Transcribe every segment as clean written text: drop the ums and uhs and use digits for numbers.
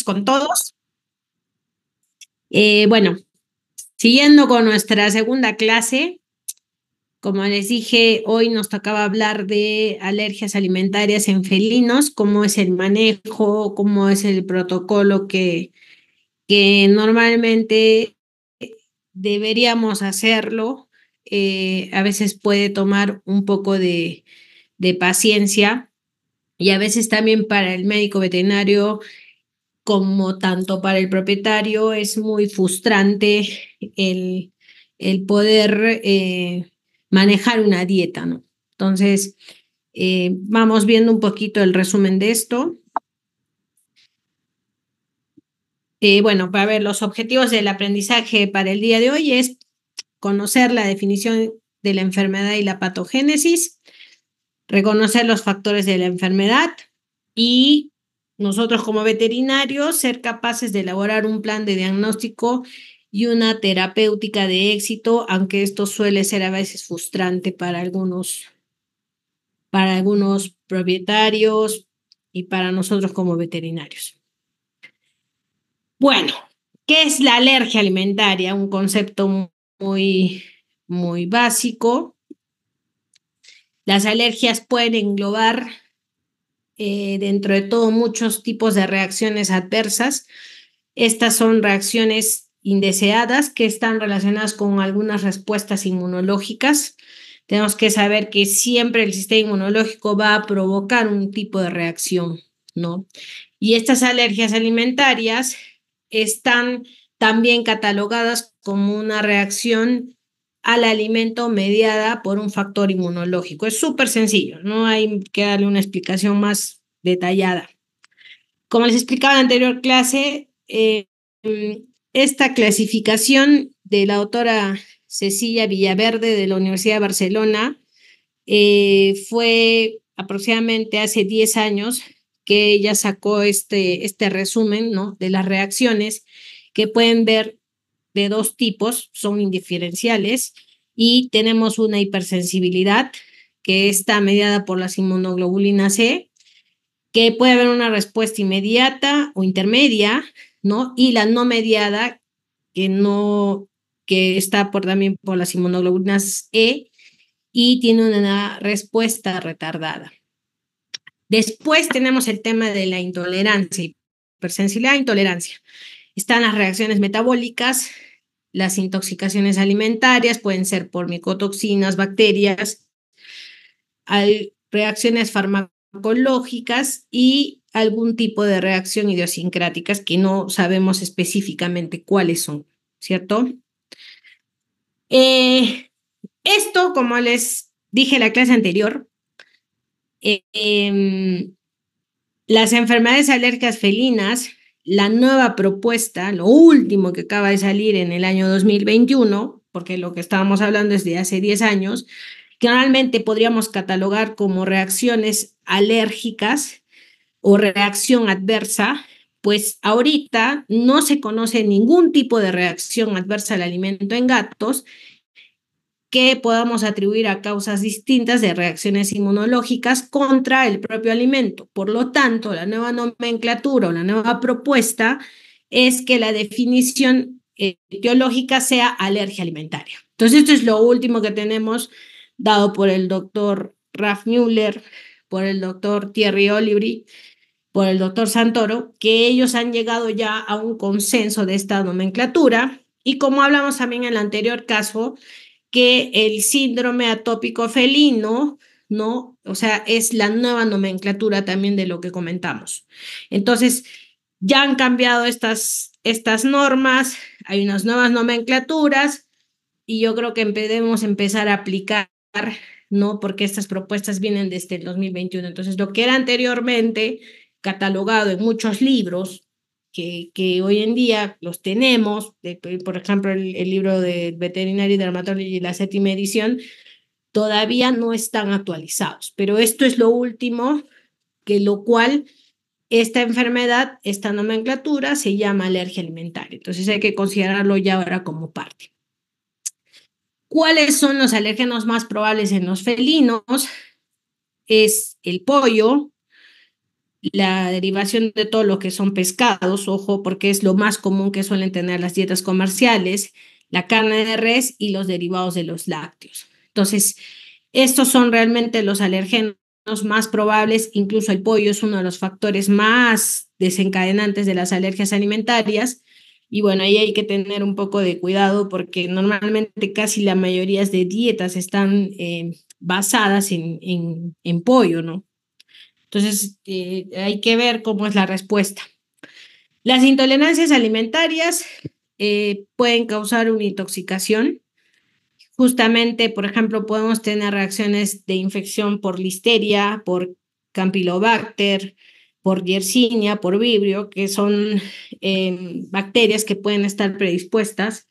con todos. Bueno, siguiendo con nuestra segunda clase, como les dije, hoy nos tocaba hablar de alergias alimentarias en felinos, cómo es el manejo, cómo es el protocolo que normalmente deberíamos hacerlo. A veces puede tomar un poco de paciencia y a veces también para el médico veterinario como tanto para el propietario es muy frustrante el, el poder manejar una dieta, ¿no? Entonces, vamos viendo un poquito el resumen de esto. Bueno, para ver los objetivos del aprendizaje para el día de hoy es conocer la definición de la enfermedad y la patogénesis, reconocer los factores de la enfermedad y nosotros como veterinarios ser capaces de elaborar un plan de diagnóstico y una terapéutica de éxito, aunque esto suele ser a veces frustrante para algunos propietarios y para nosotros como veterinarios. Bueno, ¿qué es la alergia alimentaria? Un concepto muy básico. Las alergias pueden englobar dentro de todo muchos tipos de reacciones adversas. Estas son reacciones indeseadas que están relacionadas con algunas respuestas inmunológicas. Tenemos que saber que siempre el sistema inmunológico va a provocar un tipo de reacción, ¿no? Y estas alergias alimentarias están también catalogadas como una reacción al alimento mediada por un factor inmunológico. Es súper sencillo, no hay que darle una explicación más detallada. Como les explicaba en la anterior clase, esta clasificación de la doctora Cecilia Villaverde de la Universidad de Barcelona fue aproximadamente hace 10 años que ella sacó este resumen, ¿no?, de las reacciones que pueden ver de dos tipos, son indiferenciales y tenemos una hipersensibilidad que está mediada por las inmunoglobulinas C, que puede haber una respuesta inmediata o intermedia, ¿no? Y la no mediada, que está también por las inmunoglobulinas E y tiene una respuesta retardada. Después tenemos el tema de la intolerancia, hipersensibilidad e intolerancia. Están las reacciones metabólicas, las intoxicaciones alimentarias, pueden ser por micotoxinas, bacterias, hay reacciones farmacológicas y algún tipo de reacción idiosincráticas que no sabemos específicamente cuáles son, ¿cierto? Esto, como les dije en la clase anterior, las enfermedades alérgicas felinas, la nueva propuesta, lo último que acaba de salir en el año 2021, porque lo que estábamos hablando es de hace 10 años, que normalmente podríamos catalogar como reacciones alérgicas o reacción adversa, pues ahorita no se conoce ningún tipo de reacción adversa al alimento en gatos que podamos atribuir a causas distintas de reacciones inmunológicas contra el propio alimento. Por lo tanto, la nueva nomenclatura o la nueva propuesta es que la definición etiológica sea alergia alimentaria. Entonces, esto es lo último que tenemos dado por el doctor Ralf Müller, por el doctor Thierry Olivry, por el doctor Santoro, que ellos han llegado ya a un consenso de esta nomenclatura. Y como hablamos también en el anterior caso, que el síndrome atópico felino, ¿no? O sea, es la nueva nomenclatura también de lo que comentamos. Entonces, ya han cambiado estas normas, hay unas nuevas nomenclaturas y yo creo que debemos empezar a aplicar, ¿no? Porque estas propuestas vienen desde el 2021. Entonces, lo que era anteriormente catalogado en muchos libros, que hoy en día los tenemos, por ejemplo, el libro de Veterinary Dermatology, la 7ª edición, todavía no están actualizados. Pero esto es lo último, que lo cual esta enfermedad, esta nomenclatura se llama alergia alimentaria. Entonces hay que considerarlo ya ahora como parte. ¿Cuáles son los alérgenos más probables en los felinos? Es el pollo, la derivación de todo lo que son pescados, ojo, porque es lo más común que suelen tener las dietas comerciales, la carne de res y los derivados de los lácteos. Entonces, estos son realmente los alergenos más probables, incluso el pollo es uno de los factores más desencadenantes de las alergias alimentarias. Y bueno, ahí hay que tener un poco de cuidado porque normalmente casi la mayoría de dietas están basadas en pollo, ¿no? Entonces, hay que ver cómo es la respuesta. Las intolerancias alimentarias pueden causar una intoxicación. Justamente, por ejemplo, podemos tener reacciones de infección por listeria, por campylobacter, por yersinia, por vibrio, que son bacterias que pueden estar predispuestas.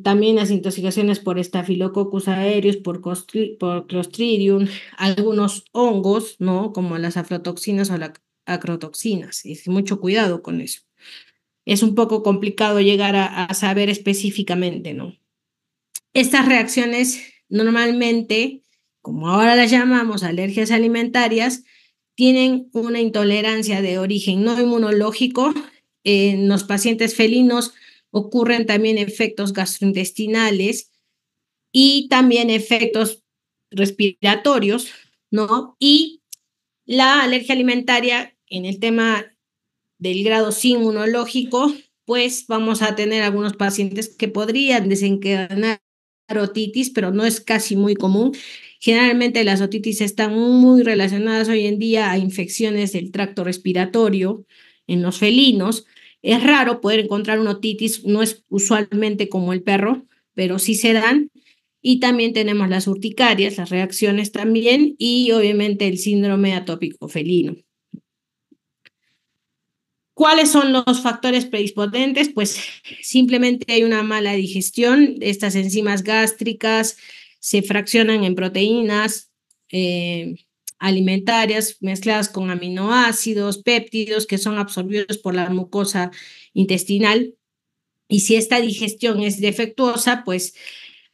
También las intoxicaciones por Staphylococcus aureus, por Clostridium, algunos hongos, ¿no? Como las aflatoxinas o las acrotoxinas. Y mucho cuidado con eso. Es un poco complicado llegar a saber específicamente, ¿no? Estas reacciones normalmente, como ahora las llamamos alergias alimentarias, tienen una intolerancia de origen no inmunológico. En los pacientes felinos ocurren también efectos gastrointestinales y también efectos respiratorios, ¿no? Y la alergia alimentaria en el tema del grado sí inmunológico, pues vamos a tener algunos pacientes que podrían desencadenar otitis, pero no es casi muy común. Generalmente las otitis están muy relacionadas hoy en día a infecciones del tracto respiratorio en los felinos. Es raro poder encontrar una otitis, no es usualmente como el perro, pero sí se dan. Y también tenemos las urticarias, las reacciones también, y obviamente el síndrome atópico felino. ¿Cuáles son los factores predisponentes? Pues simplemente hay una mala digestión. Estas enzimas gástricas se fraccionan en proteínas alimentarias mezcladas con aminoácidos, péptidos que son absorbidos por la mucosa intestinal. Y si esta digestión es defectuosa, pues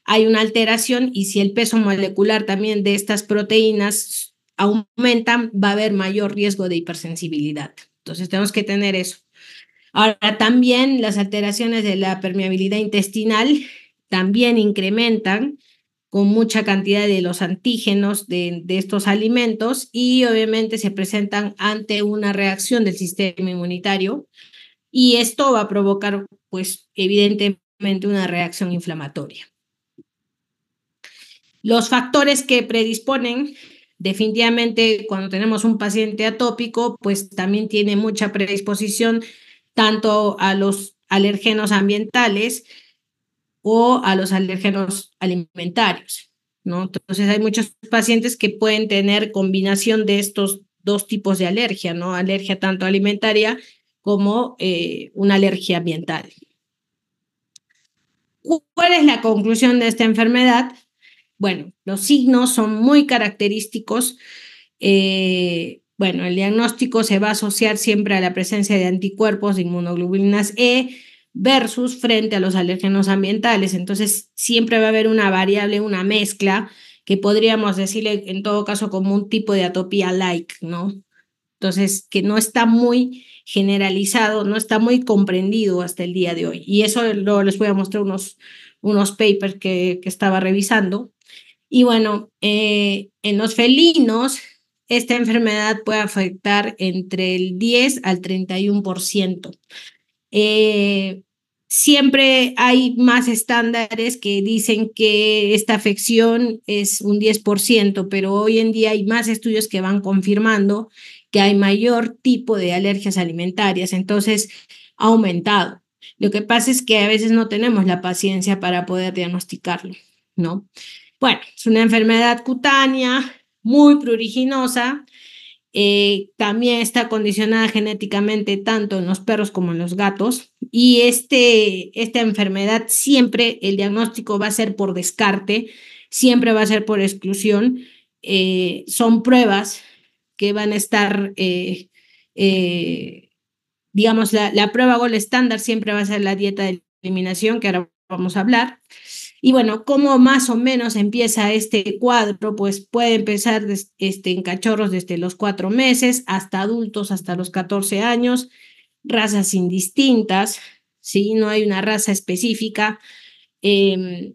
hay una alteración y si el peso molecular también de estas proteínas aumenta, va a haber mayor riesgo de hipersensibilidad. Entonces tenemos que tener eso. Ahora también las alteraciones de la permeabilidad intestinal también incrementan con mucha cantidad de los antígenos de estos alimentos y obviamente se presentan ante una reacción del sistema inmunitario y esto va a provocar pues evidentemente una reacción inflamatoria. Los factores que predisponen, definitivamente cuando tenemos un paciente atópico, pues también tiene mucha predisposición tanto a los alergenos ambientales o a los alergenos alimentarios, ¿no? Entonces hay muchos pacientes que pueden tener combinación de estos dos tipos de alergia, ¿no? Alergia tanto alimentaria como una alergia ambiental. ¿Cuál es la conclusión de esta enfermedad? Bueno, los signos son muy característicos. Bueno, el diagnóstico se va a asociar siempre a la presencia de anticuerpos de inmunoglobulinas E versus frente a los alérgenos ambientales. Entonces, siempre va a haber una variable, una mezcla, que podríamos decirle en todo caso como un tipo de atopía like, ¿no? Entonces, que no está muy generalizado, no está muy comprendido hasta el día de hoy. Y eso les voy a mostrar unos papers que estaba revisando. Y bueno, en los felinos, esta enfermedad puede afectar entre el 10 al 31%. Siempre hay más estándares que dicen que esta afección es un 10%, pero hoy en día hay más estudios que van confirmando que hay mayor tipo de alergias alimentarias, entonces ha aumentado. Lo que pasa es que a veces no tenemos la paciencia para poder diagnosticarlo, ¿no? Bueno, es una enfermedad cutánea muy pruriginosa. También está condicionada genéticamente tanto en los perros como en los gatos. Y esta enfermedad siempre el diagnóstico va a ser por descarte, siempre va a ser por exclusión. Son pruebas que van a estar, digamos, la prueba gold estándar siempre va a ser la dieta de eliminación, que ahora vamos a hablar. Y bueno, ¿cómo más o menos empieza este cuadro? Pues puede empezar en cachorros desde los 4 meses hasta adultos hasta los 14 años, razas indistintas, ¿sí? No hay una raza específica. Eh,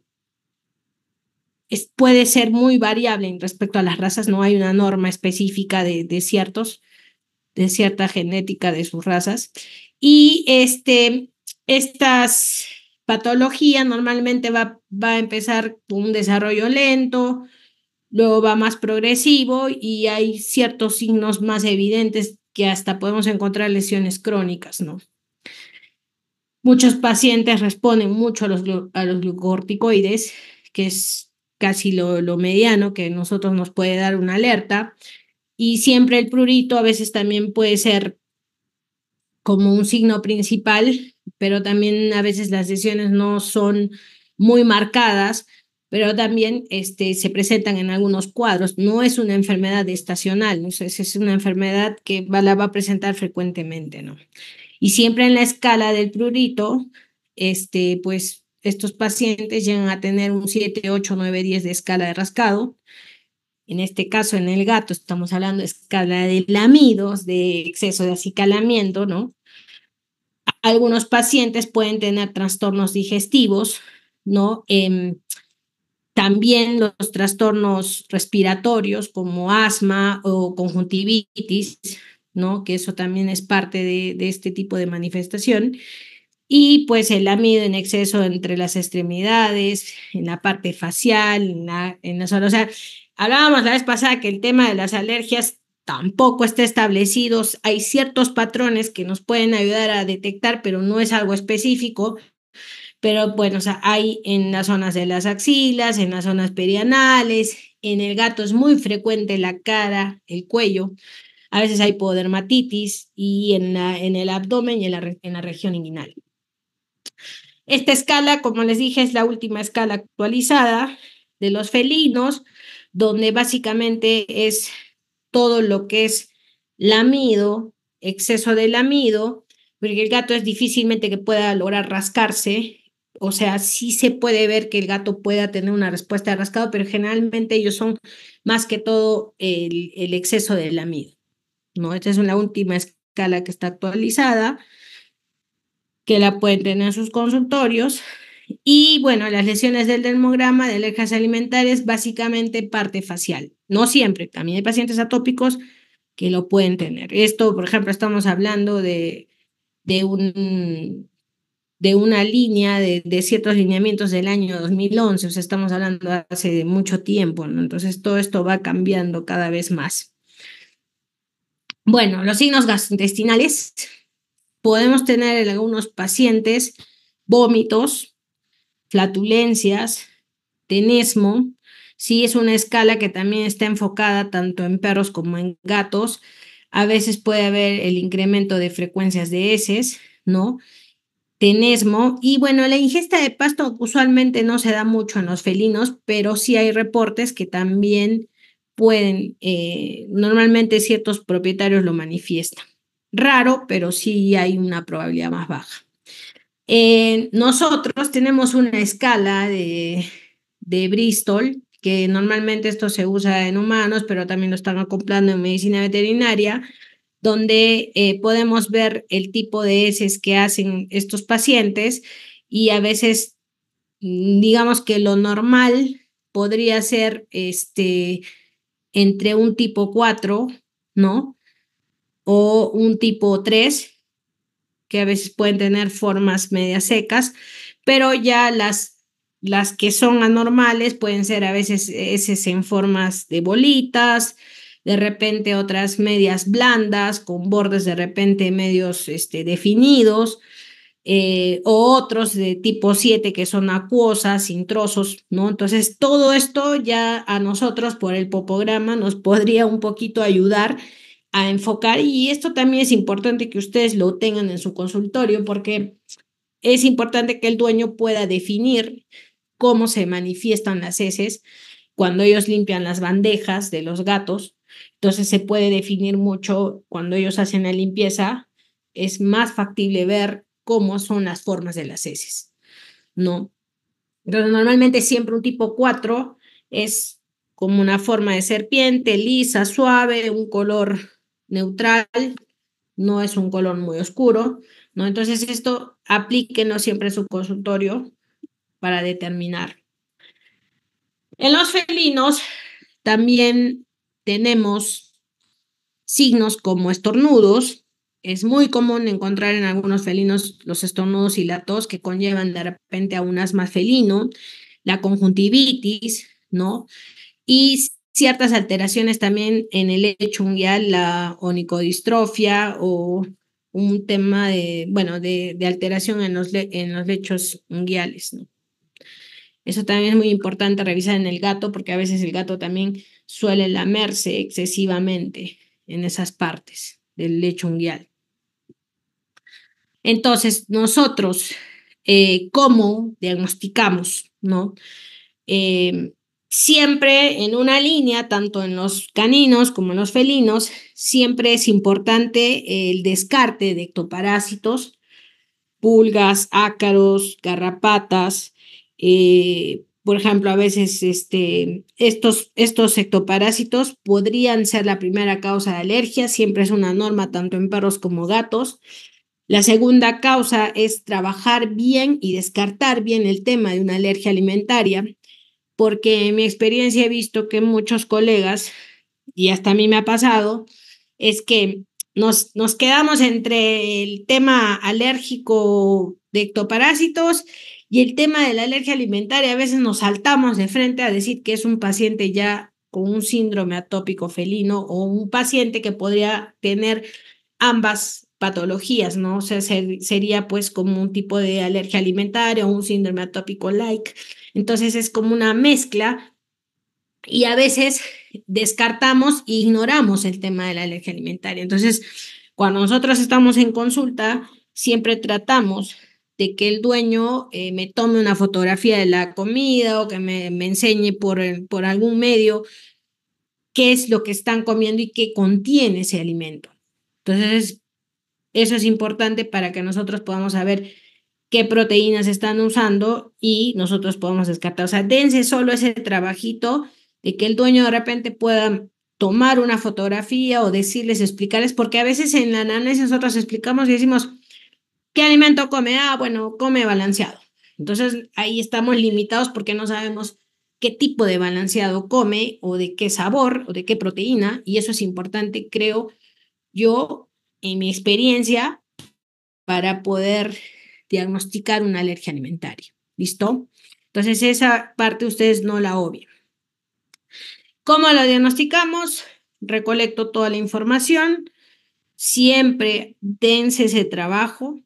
Puede ser muy variable en respecto a las razas, no hay una norma específica de cierta genética de sus razas. Y estas patologías normalmente va a empezar con un desarrollo lento, luego va más progresivo y hay ciertos signos más evidentes que hasta podemos encontrar lesiones crónicas, ¿no? Muchos pacientes responden mucho a los glucocorticoides, que es casi lo mediano que nosotros nos puede dar una alerta. Y siempre el prurito a veces también puede ser como un signo principal, pero también a veces las lesiones no son muy marcadas, pero también se presentan en algunos cuadros. No es una enfermedad estacional, ¿no? Es una enfermedad que la va a presentar frecuentemente, ¿no? Y siempre en la escala del prurito, pues estos pacientes llegan a tener un 7, 8, 9, 10 de escala de rascado. En este caso, en el gato, estamos hablando de escala de lamidos, de exceso de acicalamiento, ¿no? Algunos pacientes pueden tener trastornos digestivos, ¿no? También los trastornos respiratorios como asma o conjuntivitis, ¿no? Que eso también es parte de este tipo de manifestación. Y pues el amido en exceso entre las extremidades, en la parte facial, en la zona. O sea, hablábamos la vez pasada que el tema de las alergias tampoco está establecido. Hay ciertos patrones que nos pueden ayudar a detectar, pero no es algo específico. Pero bueno, o sea, hay en las zonas de las axilas, en las zonas perianales, en el gato es muy frecuente la cara, el cuello, a veces hay podermatitis y en el abdomen y en la región inguinal. Esta escala, como les dije, es la última escala actualizada de los felinos, donde básicamente es todo lo que es lamido, exceso de lamido, porque el gato es difícilmente que pueda lograr rascarse. O sea, sí se puede ver que el gato pueda tener una respuesta de rascado, pero generalmente ellos son más que todo el exceso de lamido, ¿no? Esta es la última escala que está actualizada, que la pueden tener en sus consultorios. Y bueno, las lesiones del dermograma de alergias alimentarias, básicamente parte facial. No siempre, también hay pacientes atópicos que lo pueden tener. Esto, por ejemplo, estamos hablando de, un, de una línea de ciertos lineamientos del año 2011, o sea, estamos hablando hace mucho tiempo, ¿no? Entonces, todo esto va cambiando cada vez más. Bueno, los signos gastrointestinales, podemos tener en algunos pacientes vómitos, flatulencias, tenesmo. Sí, es una escala que también está enfocada tanto en perros como en gatos. A veces puede haber el incremento de frecuencias de heces, ¿no? Tenesmo. Y bueno, la ingesta de pasto usualmente no se da mucho en los felinos, pero sí hay reportes que también pueden, normalmente ciertos propietarios lo manifiestan. Raro, pero sí hay una probabilidad más baja. Nosotros tenemos una escala de Bristol, que normalmente esto se usa en humanos, pero también lo están acoplando en medicina veterinaria, donde podemos ver el tipo de heces que hacen estos pacientes y a veces, digamos que lo normal podría ser entre un tipo 4, ¿no? O un tipo 3, que a veces pueden tener formas medias secas, pero ya las que son anormales pueden ser a veces heces en formas de bolitas, de repente otras medias blandas, con bordes de repente medios definidos, o otros de tipo 7 que son acuosas, sin trozos, ¿no? Entonces, todo esto ya a nosotros por el popograma nos podría un poquito ayudar a enfocar, y esto también es importante que ustedes lo tengan en su consultorio porque es importante que el dueño pueda definir cómo se manifiestan las heces cuando ellos limpian las bandejas de los gatos. Entonces se puede definir mucho cuando ellos hacen la limpieza, es más factible ver cómo son las formas de las heces, ¿no? Entonces, normalmente siempre un tipo 4 es como una forma de serpiente, lisa, suave, un color neutral, no es un color muy oscuro, ¿no? Entonces, esto aplíquenlo siempre en su consultorio para determinar. En los felinos también tenemos signos como estornudos. Es muy común encontrar en algunos felinos los estornudos y la tos que conllevan de repente a un asma felino, la conjuntivitis, ¿no? Y ciertas alteraciones también en el lecho unguial, la onicodistrofia o un tema de, bueno, de alteración en los lechos unguiales, ¿no? Eso también es muy importante revisar en el gato porque a veces el gato también suele lamerse excesivamente en esas partes del lecho unguial. Entonces, nosotros, ¿cómo diagnosticamos, no? Eh, Siempre en una línea, tanto en los caninos como en los felinos, siempre es importante el descarte de ectoparásitos, pulgas, ácaros, garrapatas. Por ejemplo, a veces estos ectoparásitos podrían ser la primera causa de alergia, siempre es una norma tanto en perros como gatos. La segunda causa es trabajar bien y descartar bien el tema de una alergia alimentaria, porque en mi experiencia he visto que muchos colegas, y hasta a mí me ha pasado, es que nos quedamos entre el tema alérgico de ectoparásitos y el tema de la alergia alimentaria. A veces nos saltamos de frente a decir que es un paciente ya con un síndrome atópico felino o un paciente que podría tener ambas patologías, ¿no? O sea, sería pues como un tipo de alergia alimentaria o un síndrome atópico like. Entonces es como una mezcla y a veces descartamos e ignoramos el tema de la alergia alimentaria. Entonces, cuando nosotros estamos en consulta, siempre tratamos de que el dueño me tome una fotografía de la comida o que me enseñe por algún medio qué es lo que están comiendo y qué contiene ese alimento. Entonces, eso es importante para que nosotros podamos saber qué proteínas están usando y nosotros podamos descartar. O sea, dense solo ese trabajito de que el dueño de repente pueda tomar una fotografía o decirles, explicarles, porque a veces en la anamnesis nosotros explicamos y decimos, ¿qué alimento come? Ah, bueno, come balanceado. Entonces ahí estamos limitados porque no sabemos qué tipo de balanceado come o de qué sabor o de qué proteína, y eso es importante, creo yo, en mi experiencia, para poder diagnosticar una alergia alimentaria. ¿Listo? Entonces esa parte ustedes no la obvian. ¿Cómo lo diagnosticamos? Recolecto toda la información. Siempre dense ese trabajo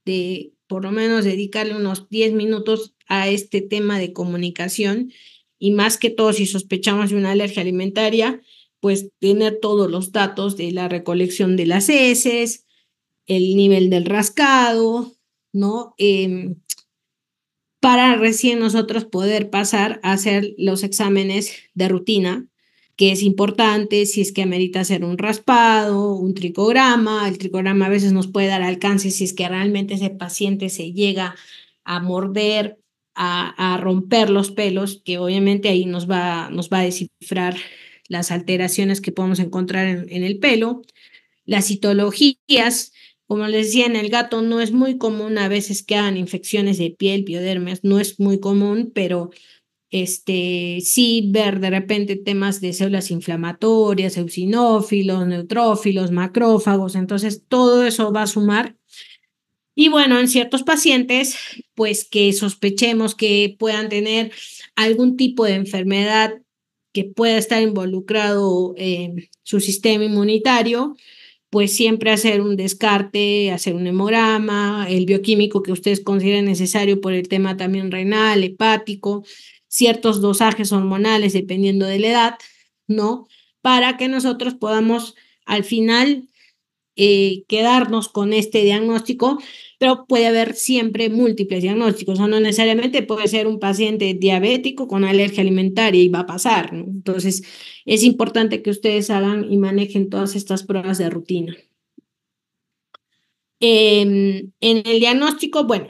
de por lo menos dedicarle unos 10 minutos a este tema de comunicación y más que todo si sospechamos de una alergia alimentaria, pues tener todos los datos de la recolección de las heces, el nivel del rascado, ¿no? Para recién nosotros poder pasar a hacer los exámenes de rutina, que es importante si es que amerita hacer un raspado, un tricograma. El tricograma a veces nos puede dar alcance si es que realmente ese paciente se llega a morder, a romper los pelos, que obviamente ahí nos va a descifrar las alteraciones que podemos encontrar en el pelo. Las citologías, como les decía, en el gato no es muy común a veces que hagan infecciones de piel, piodermias, no es muy común, pero sí ver de repente temas de células inflamatorias, eosinófilos, neutrófilos, macrófagos, entonces todo eso va a sumar. Y bueno, en ciertos pacientes, pues que sospechemos que puedan tener algún tipo de enfermedad que pueda estar involucrado en su sistema inmunitario, pues siempre hacer un descarte, hacer un hemograma, el bioquímico que ustedes consideren necesario por el tema también renal, hepático, ciertos dosajes hormonales dependiendo de la edad, ¿no? Para que nosotros podamos al final quedarnos con este diagnóstico, pero puede haber siempre múltiples diagnósticos, o no necesariamente puede ser un paciente diabético con alergia alimentaria y va a pasar, ¿no? Entonces, es importante que ustedes hagan y manejen todas estas pruebas de rutina. En el diagnóstico, bueno,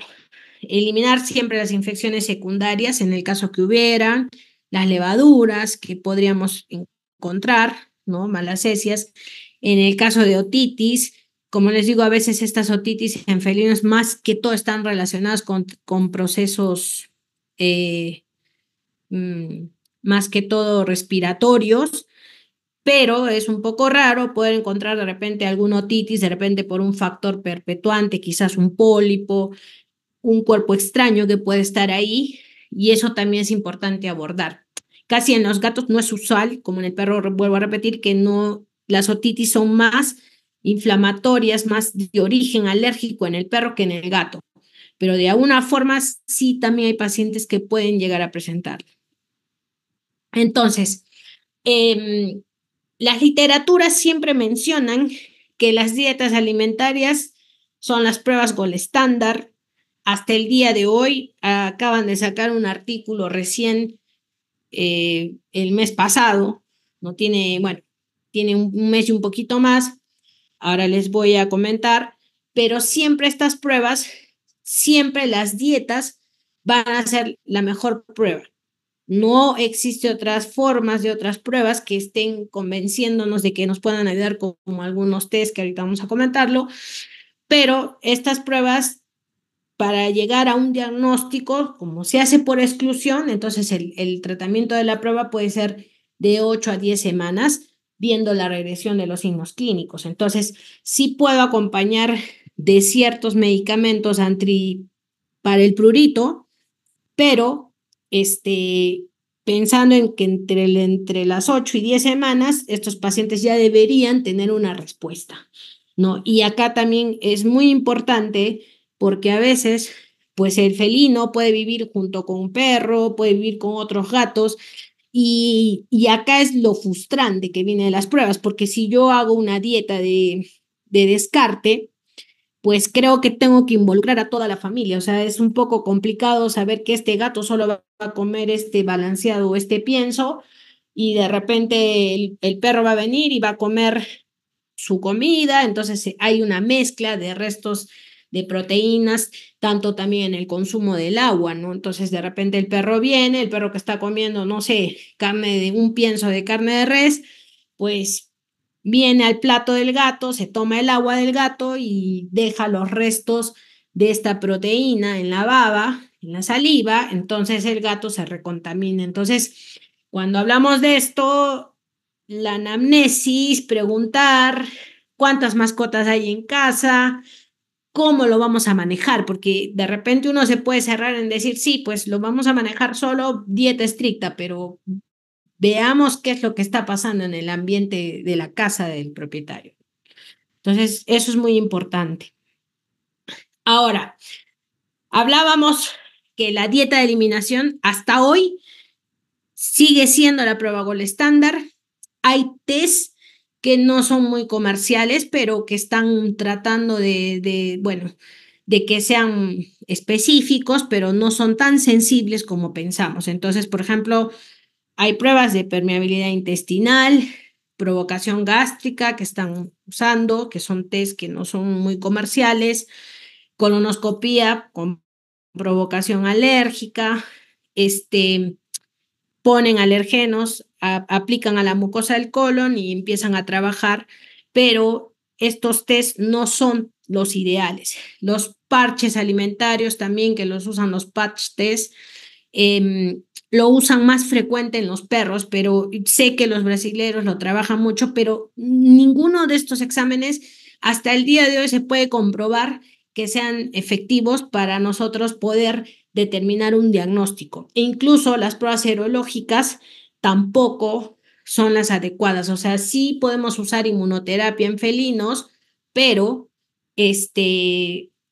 eliminar siempre las infecciones secundarias en el caso que hubieran, las levaduras que podríamos encontrar, ¿no? Malacesias. En el caso de otitis, como les digo, a veces estas otitis en felinos más que todo están relacionadas con procesos eh, mm, más que todo respiratorios, pero es un poco raro poder encontrar de repente algún otitis, de repente por un factor perpetuante, quizás un pólipo, un cuerpo extraño que puede estar ahí, y eso también es importante abordar. Casi en los gatos no es usual, como en el perro, vuelvo a repetir, que no, las otitis son más inflamatorias, más de origen alérgico en el perro que en el gato, pero de alguna forma sí también hay pacientes que pueden llegar a presentar. Entonces, eh, las literaturas siempre mencionan que las dietas alimentarias son las pruebas gold estándar. Hasta el día de hoy acaban de sacar un artículo recién el mes pasado, no tiene, bueno, tiene un mes y un poquito más, ahora les voy a comentar, pero siempre estas pruebas, siempre las dietas van a ser la mejor prueba. No existe otras formas de otras pruebas que estén convenciéndonos de que nos puedan ayudar como algunos test que ahorita vamos a comentarlo, pero estas pruebas para llegar a un diagnóstico, como se hace por exclusión, entonces el tratamiento de la prueba puede ser de 8 a 10 semanas, viendo la regresión de los signos clínicos. Entonces, sí puedo acompañar de ciertos medicamentos para el prurito, pero pensando en que entre las 8 y 10 semanas, estos pacientes ya deberían tener una respuesta, ¿no? Y acá también es muy importante porque a veces, pues el felino puede vivir junto con un perro, puede vivir con otros gatos, y acá es lo frustrante que viene de las pruebas, porque si yo hago una dieta de descarte, pues creo que tengo que involucrar a toda la familia. O sea, es un poco complicado saber que este gato solo va a comer este balanceado o este pienso y de repente el perro va a venir y va a comer su comida, entonces hay una mezcla de restos de proteínas, tanto también en el consumo del agua, ¿no? Entonces de repente el perro viene, el perro que está comiendo, no sé, un pienso de carne de res, pues viene al plato del gato, se toma el agua del gato y deja los restos de esta proteína en la baba, en la saliva, entonces el gato se recontamina. Entonces, cuando hablamos de esto, la anamnesis, preguntar cuántas mascotas hay en casa, cómo lo vamos a manejar, porque de repente uno se puede cerrar en decir, sí, pues lo vamos a manejar solo dieta estricta, pero veamos qué es lo que está pasando en el ambiente de la casa del propietario. Entonces, eso es muy importante. Ahora, hablábamos que la dieta de eliminación hasta hoy sigue siendo la prueba gold estándar. Hay test que no son muy comerciales, pero que están tratando bueno, de que sean específicos, pero no son tan sensibles como pensamos. Entonces, por ejemplo, hay pruebas de permeabilidad intestinal, provocación gástrica que están usando, que son test que no son muy comerciales, colonoscopía con provocación alérgica, ponen alergenos, aplican a la mucosa del colon y empiezan a trabajar, pero estos test no son los ideales. Los parches alimentarios también, que los usan los patch test, lo usan más frecuente en los perros, pero sé que los brasileños lo trabajan mucho, pero ninguno de estos exámenes hasta el día de hoy se puede comprobar que sean efectivos para nosotros poder determinar un diagnóstico. E incluso las pruebas serológicas tampoco son las adecuadas. O sea, sí podemos usar inmunoterapia en felinos, pero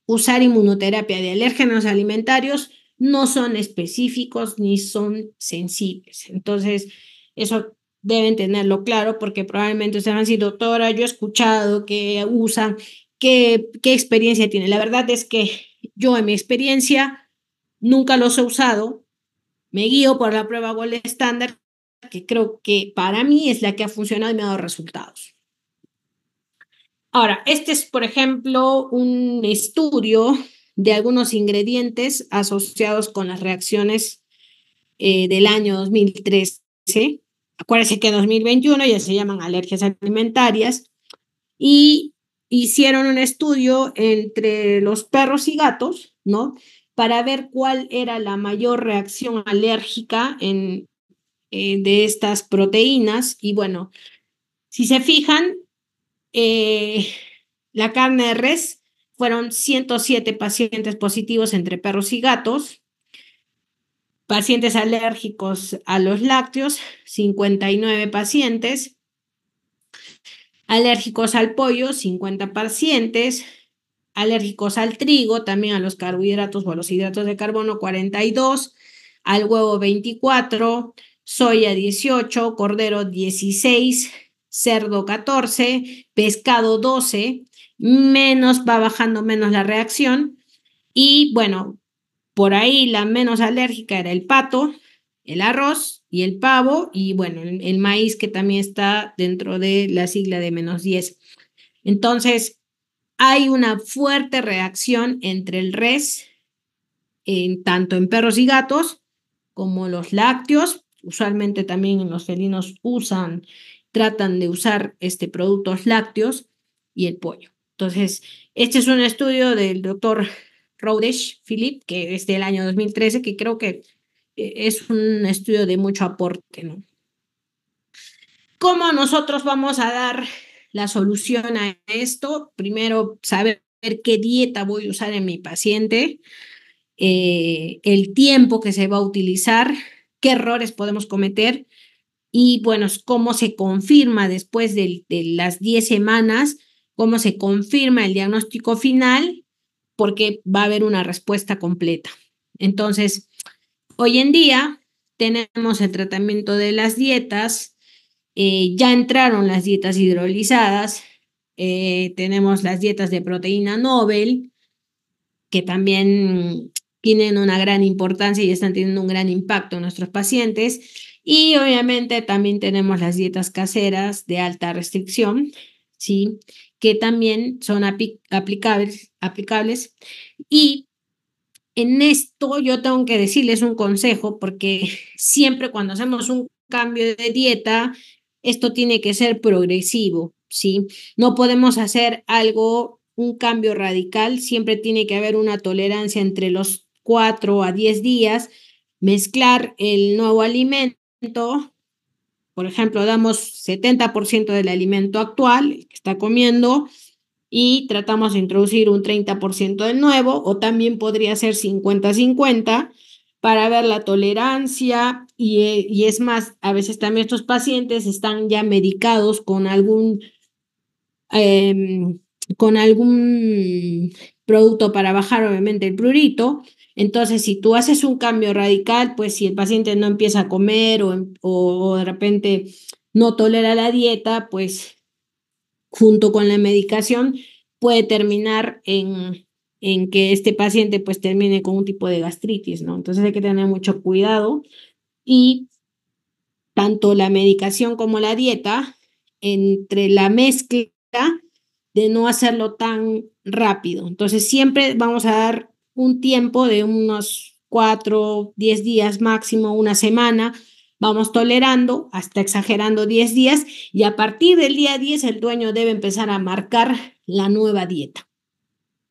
usar inmunoterapia de alérgenos alimentarios no son específicos ni son sensibles. Entonces, eso deben tenerlo claro porque probablemente ustedes van a decir, doctora, yo he escuchado que usan, ¿qué experiencia tiene? La verdad es que yo en mi experiencia nunca los he usado, me guío por la prueba gold estándar, que creo que para mí es la que ha funcionado y me ha dado resultados. Ahora, este es, por ejemplo, un estudio de algunos ingredientes asociados con las reacciones del año 2013. Acuérdense que en 2021 ya se llaman alergias alimentarias y hicieron un estudio entre los perros y gatos, ¿no? Para ver cuál era la mayor reacción alérgica de estas proteínas. Y bueno, si se fijan, eh, la carne de res fueron 107 pacientes positivos entre perros y gatos, pacientes alérgicos a los lácteos, 59 pacientes, alérgicos al pollo, 50 pacientes, alérgicos al trigo, también a los carbohidratos o a los hidratos de carbono, 42, al huevo 24, soya 18, cordero 16, cerdo 14, pescado 12, va bajando menos la reacción. Y bueno, por ahí la menos alérgica era el pato, el arroz y el pavo, y bueno, el maíz, que también está dentro de la sigla de -10. Entonces, hay una fuerte reacción entre el res, tanto en perros y gatos, como los lácteos. Usualmente también en los felinos tratan de usar productos lácteos, y el pollo. Entonces, este es un estudio del doctor Rodesh Philip, que es del año 2013, que creo que es un estudio de mucho aporte, ¿no? ¿Cómo nosotros vamos a dar la solución a esto? Primero, saber qué dieta voy a usar en mi paciente, el tiempo que se va a utilizar, qué errores podemos cometer y, bueno, cómo se confirma después de las 10 semanas, cómo se confirma el diagnóstico final, porque va a haber una respuesta completa. Entonces, hoy en día tenemos el tratamiento de las dietas. Ya entraron las dietas hidrolizadas, tenemos las dietas de proteína Nobel, que también tienen una gran importancia y están teniendo un gran impacto en nuestros pacientes. Y obviamente también tenemos las dietas caseras de alta restricción, ¿sí? Que también son aplicables. Y en esto yo tengo que decirles un consejo, porque siempre cuando hacemos un cambio de dieta, esto tiene que ser progresivo, ¿sí? No podemos hacer un cambio radical, siempre tiene que haber una tolerancia entre los 4 a 10 días, mezclar el nuevo alimento. Por ejemplo, damos 70% del alimento actual, el que está comiendo, y tratamos de introducir un 30% del nuevo, o también podría ser 50-50 para ver la tolerancia. Y es más, a veces también estos pacientes están ya medicados em, con algún producto para bajar obviamente el prurito. Entonces, si tú haces un cambio radical, pues si el paciente no empieza a comer o de repente no tolera la dieta, pues junto con la medicación puede terminar en que este paciente pues termine con un tipo de gastritis, ¿no? Entonces hay que tener mucho cuidado, y tanto la medicación como la dieta, entre la mezcla, de no hacerlo tan rápido. Entonces siempre vamos a dar un tiempo de unos 4, 10 días máximo, una semana. Vamos tolerando hasta exagerando 10 días, y a partir del día 10 el dueño debe empezar a marcar la nueva dieta.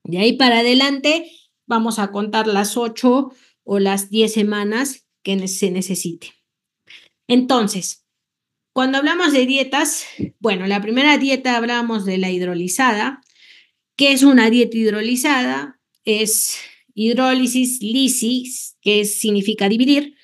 De ahí para adelante vamos a contar las 8 o las 10 semanas que se necesite. Entonces, cuando hablamos de dietas, bueno, la primera dieta hablamos de la hidrolizada. ¿Qué es una dieta hidrolizada? Es hidrólisis, lisis, que significa dividir,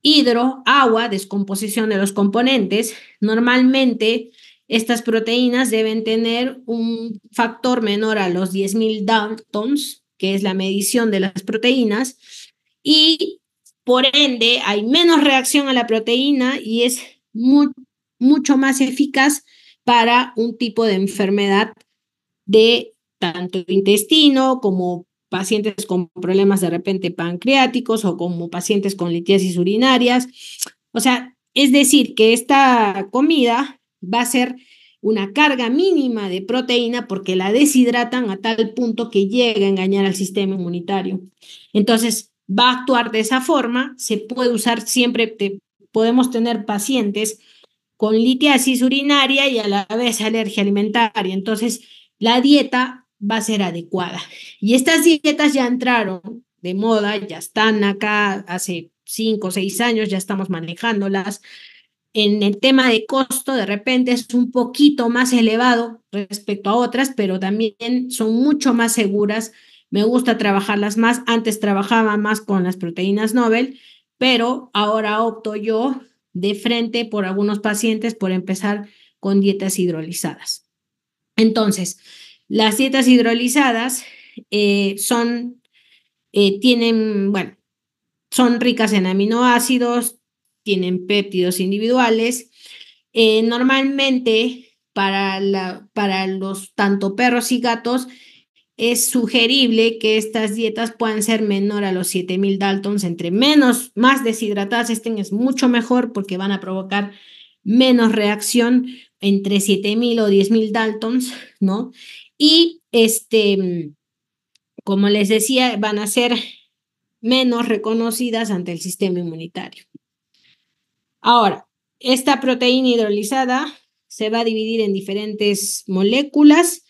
hidro, agua, descomposición de los componentes. Normalmente estas proteínas deben tener un factor menor a los 10.000 Daltons, que es la medición de las proteínas, y por ende hay menos reacción a la proteína y es mucho más eficaz para un tipo de enfermedad de tanto intestino, como pacientes con problemas de repente pancreáticos, o como pacientes con litiasis urinarias. O sea, es decir, que esta comida va a ser una carga mínima de proteína porque la deshidratan a tal punto que llega a engañar al sistema inmunitario. Entonces, va a actuar de esa forma, se puede usar siempre, podemos tener pacientes con litiasis urinaria y a la vez alergia alimentaria. Entonces, la dieta va a ser adecuada. Y estas dietas ya entraron de moda, ya están acá hace 5 o 6 años, ya estamos manejándolas. En el tema de costo, de repente es un poquito más elevado respecto a otras, pero también son mucho más seguras. Me gusta trabajarlas más. Antes trabajaba más con las proteínas Nobel, pero ahora opto yo de frente por algunos pacientes por empezar con dietas hidrolizadas. Entonces, las dietas hidrolizadas tienen, bueno, son ricas en aminoácidos, tienen péptidos individuales. Normalmente para los tanto perros y gatos es sugerible que estas dietas puedan ser menor a los 7000 Daltons. Entre más deshidratadas estén, es mucho mejor porque van a provocar menos reacción entre 7000 o 10000 Daltons, ¿no? Y como les decía, van a ser menos reconocidas ante el sistema inmunitario. Ahora, esta proteína hidrolizada se va a dividir en diferentes moléculas.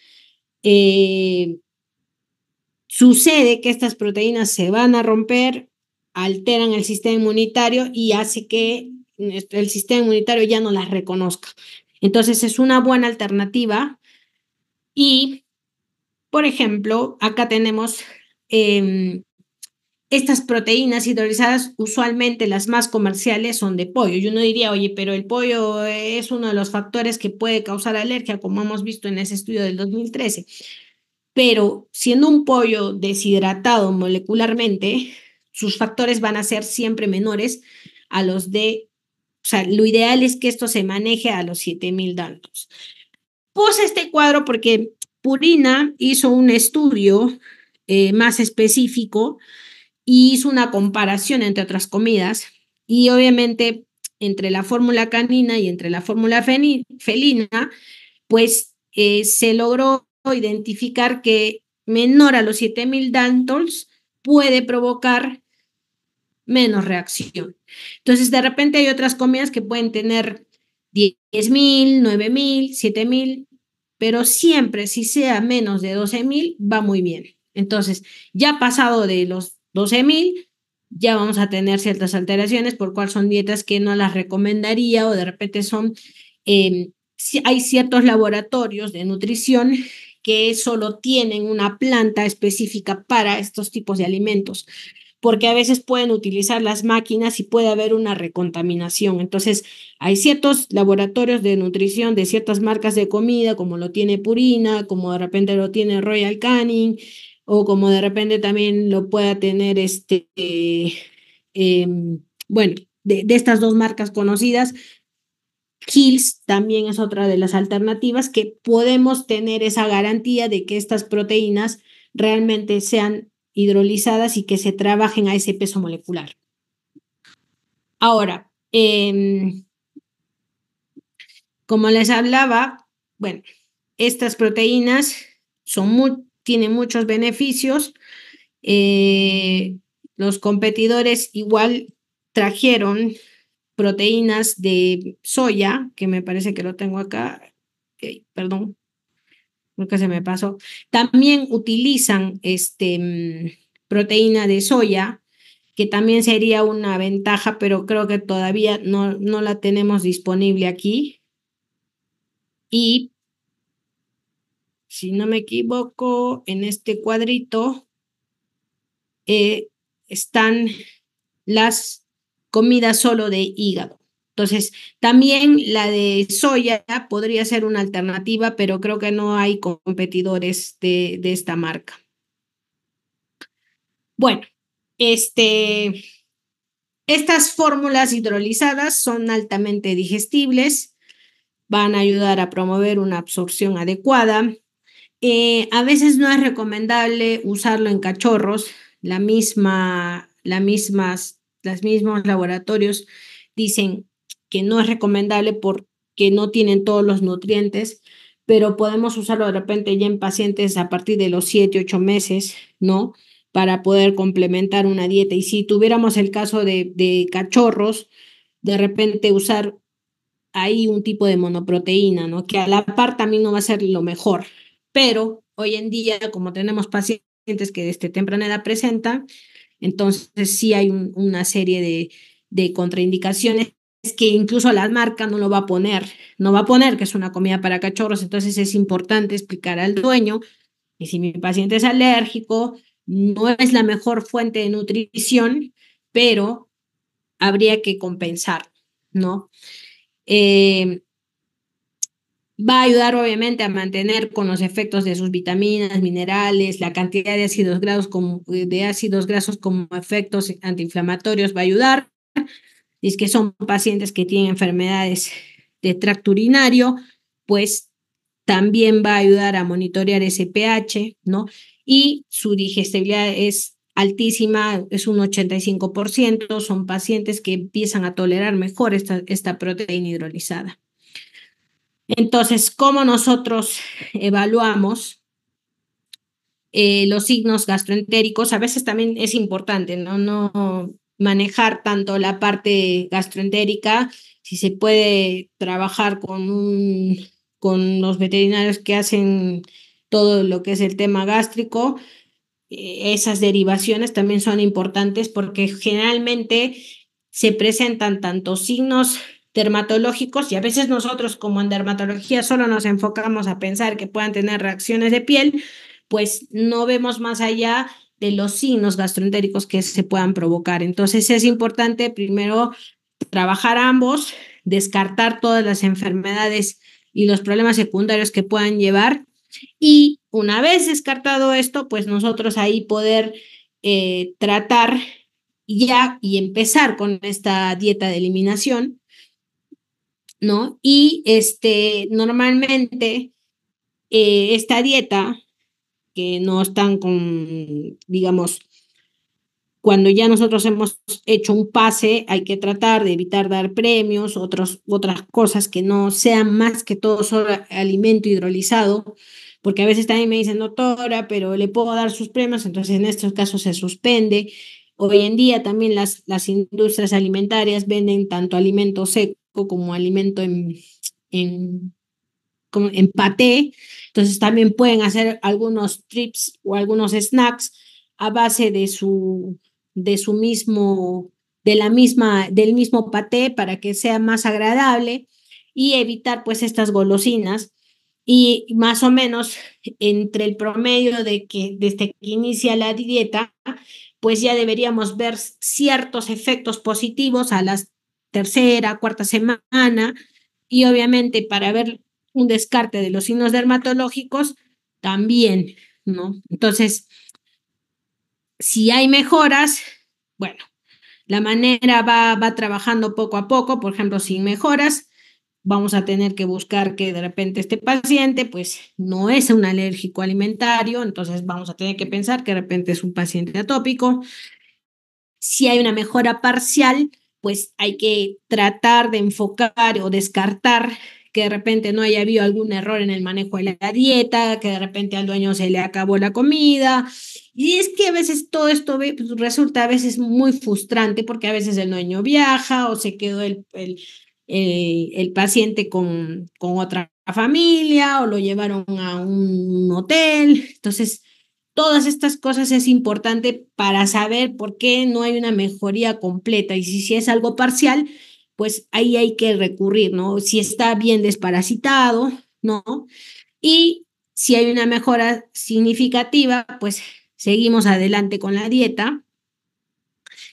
Sucede que estas proteínas se van a romper, alteran el sistema inmunitario y hace que el sistema inmunitario ya no las reconozca. Entonces es una buena alternativa y, por ejemplo, acá tenemos estas proteínas hidrolizadas, usualmente las más comerciales son de pollo. Y uno diría, oye, pero el pollo es uno de los factores que puede causar alergia, como hemos visto en ese estudio del 2013. Pero siendo un pollo deshidratado molecularmente, sus factores van a ser siempre menores a los o sea, lo ideal es que esto se maneje a los 7000 Daltons. Puse este cuadro porque Purina hizo un estudio más específico y hizo una comparación entre otras comidas y obviamente entre la fórmula canina y entre la fórmula felina, pues se logró identificar que menor a los 7000 Daltons puede provocar menos reacción. Entonces, de repente hay otras comidas que pueden tener 10.000, 9.000, 7.000, pero siempre si sea menos de 12.000 va muy bien. Entonces, ya pasado de los 12.000, ya vamos a tener ciertas alteraciones, por cual son dietas que no las recomendaría o de repente hay ciertos laboratorios de nutrición que solo tienen una planta específica para estos tipos de alimentos, porque a veces pueden utilizar las máquinas y puede haber una recontaminación. Entonces, hay ciertos laboratorios de nutrición de ciertas marcas de comida, como lo tiene Purina, como de repente lo tiene Royal Canin, o como de repente también lo pueda tener bueno, de estas dos marcas conocidas. Hills también es otra de las alternativas que podemos tener esa garantía de que estas proteínas realmente sean hidrolizadas y que se trabajen a ese peso molecular. Ahora, como les hablaba, bueno, estas proteínas tienen muchos beneficios. Los competidores igual trajeron proteínas de soya, que me parece que lo tengo acá. Okay, perdón, creo que se me pasó. También utilizan proteína de soya, que también sería una ventaja, pero creo que todavía no la tenemos disponible aquí. Y si no me equivoco, en este cuadrito están las comidas solo de hígado. Entonces, también la de soya podría ser una alternativa, pero creo que no hay competidores de esta marca. Bueno, estas fórmulas hidrolizadas son altamente digestibles, van a ayudar a promover una absorción adecuada. A veces no es recomendable usarlo en cachorros. Los mismos laboratorios dicen que no es recomendable por que no tienen todos los nutrientes, pero podemos usarlo de repente ya en pacientes a partir de los 7, 8 meses, ¿no? Para poder complementar una dieta. Y si tuviéramos el caso de cachorros, de repente usar ahí un tipo de monoproteína, ¿no? Que a la par también no va a ser lo mejor, pero hoy en día, como tenemos pacientes que desde temprana edad presentan, entonces sí hay una serie de contraindicaciones que incluso la marca no lo va a poner, no va a poner que es una comida para cachorros, entonces es importante explicar al dueño que si mi paciente es alérgico, no es la mejor fuente de nutrición, pero habría que compensar, ¿no? Eh, Va a ayudar obviamente a mantener con los efectos de sus vitaminas, minerales, la cantidad de ácidos grasos como efectos antiinflamatorios va a ayudar. Y es que son pacientes que tienen enfermedades de tracto urinario, pues también va a ayudar a monitorear ese pH, ¿no? Y su digestibilidad es altísima, es un 85%, son pacientes que empiezan a tolerar mejor esta proteína hidrolizada. Entonces, ¿cómo nosotros evaluamos los signos gastroentéricos? A veces también es importante, ¿no? No manejar tanto la parte gastroentérica, si se puede trabajar con los veterinarios que hacen todo lo que es el tema gástrico, esas derivaciones también son importantes porque generalmente se presentan tanto signos dermatológicos y a veces nosotros como en dermatología solo nos enfocamos a pensar que puedan tener reacciones de piel, pues no vemos más allá de los signos gastroentéricos que se puedan provocar. Entonces es importante primero trabajar ambos, descartar todas las enfermedades y los problemas secundarios que puedan llevar y una vez descartado esto, pues nosotros ahí poder tratar ya y empezar con esta dieta de eliminación, ¿no? Y normalmente esta dieta, que no están con, digamos, cuando ya nosotros hemos hecho un pase, hay que tratar de evitar dar premios, otras cosas que no sean más que todo solo alimento hidrolizado, porque a veces también me dicen, doctora, pero le puedo dar sus premios, entonces en estos casos se suspende. Hoy en día también las industrias alimentarias venden tanto alimento seco como alimento en, como en paté, entonces también pueden hacer algunos trips o algunos snacks a base de su mismo, de la misma, del mismo paté para que sea más agradable y evitar pues estas golosinas. Y más o menos entre el promedio de que desde que inicia la dieta, pues ya deberíamos ver ciertos efectos positivos a la tercera, cuarta semana. Y obviamente para ver un descarte de los signos dermatológicos también, ¿no? Entonces, si hay mejoras, bueno, la manera va trabajando poco a poco, por ejemplo, sin mejoras, vamos a tener que buscar que de repente este paciente pues no es un alérgico alimentario, entonces vamos a tener que pensar que de repente es un paciente atópico. Si hay una mejora parcial, pues hay que tratar de enfocar o descartar que de repente no haya habido algún error en el manejo de la dieta, que de repente al dueño se le acabó la comida. Y es que a veces todo esto pues, resulta a veces muy frustrante porque a veces el dueño viaja o se quedó el paciente con otra familia o lo llevaron a un hotel. Entonces, todas estas cosas es importante para saber por qué no hay una mejoría completa y si es algo parcial, pues ahí hay que recurrir, ¿no? Si está bien desparasitado, ¿no? Y si hay una mejora significativa, pues seguimos adelante con la dieta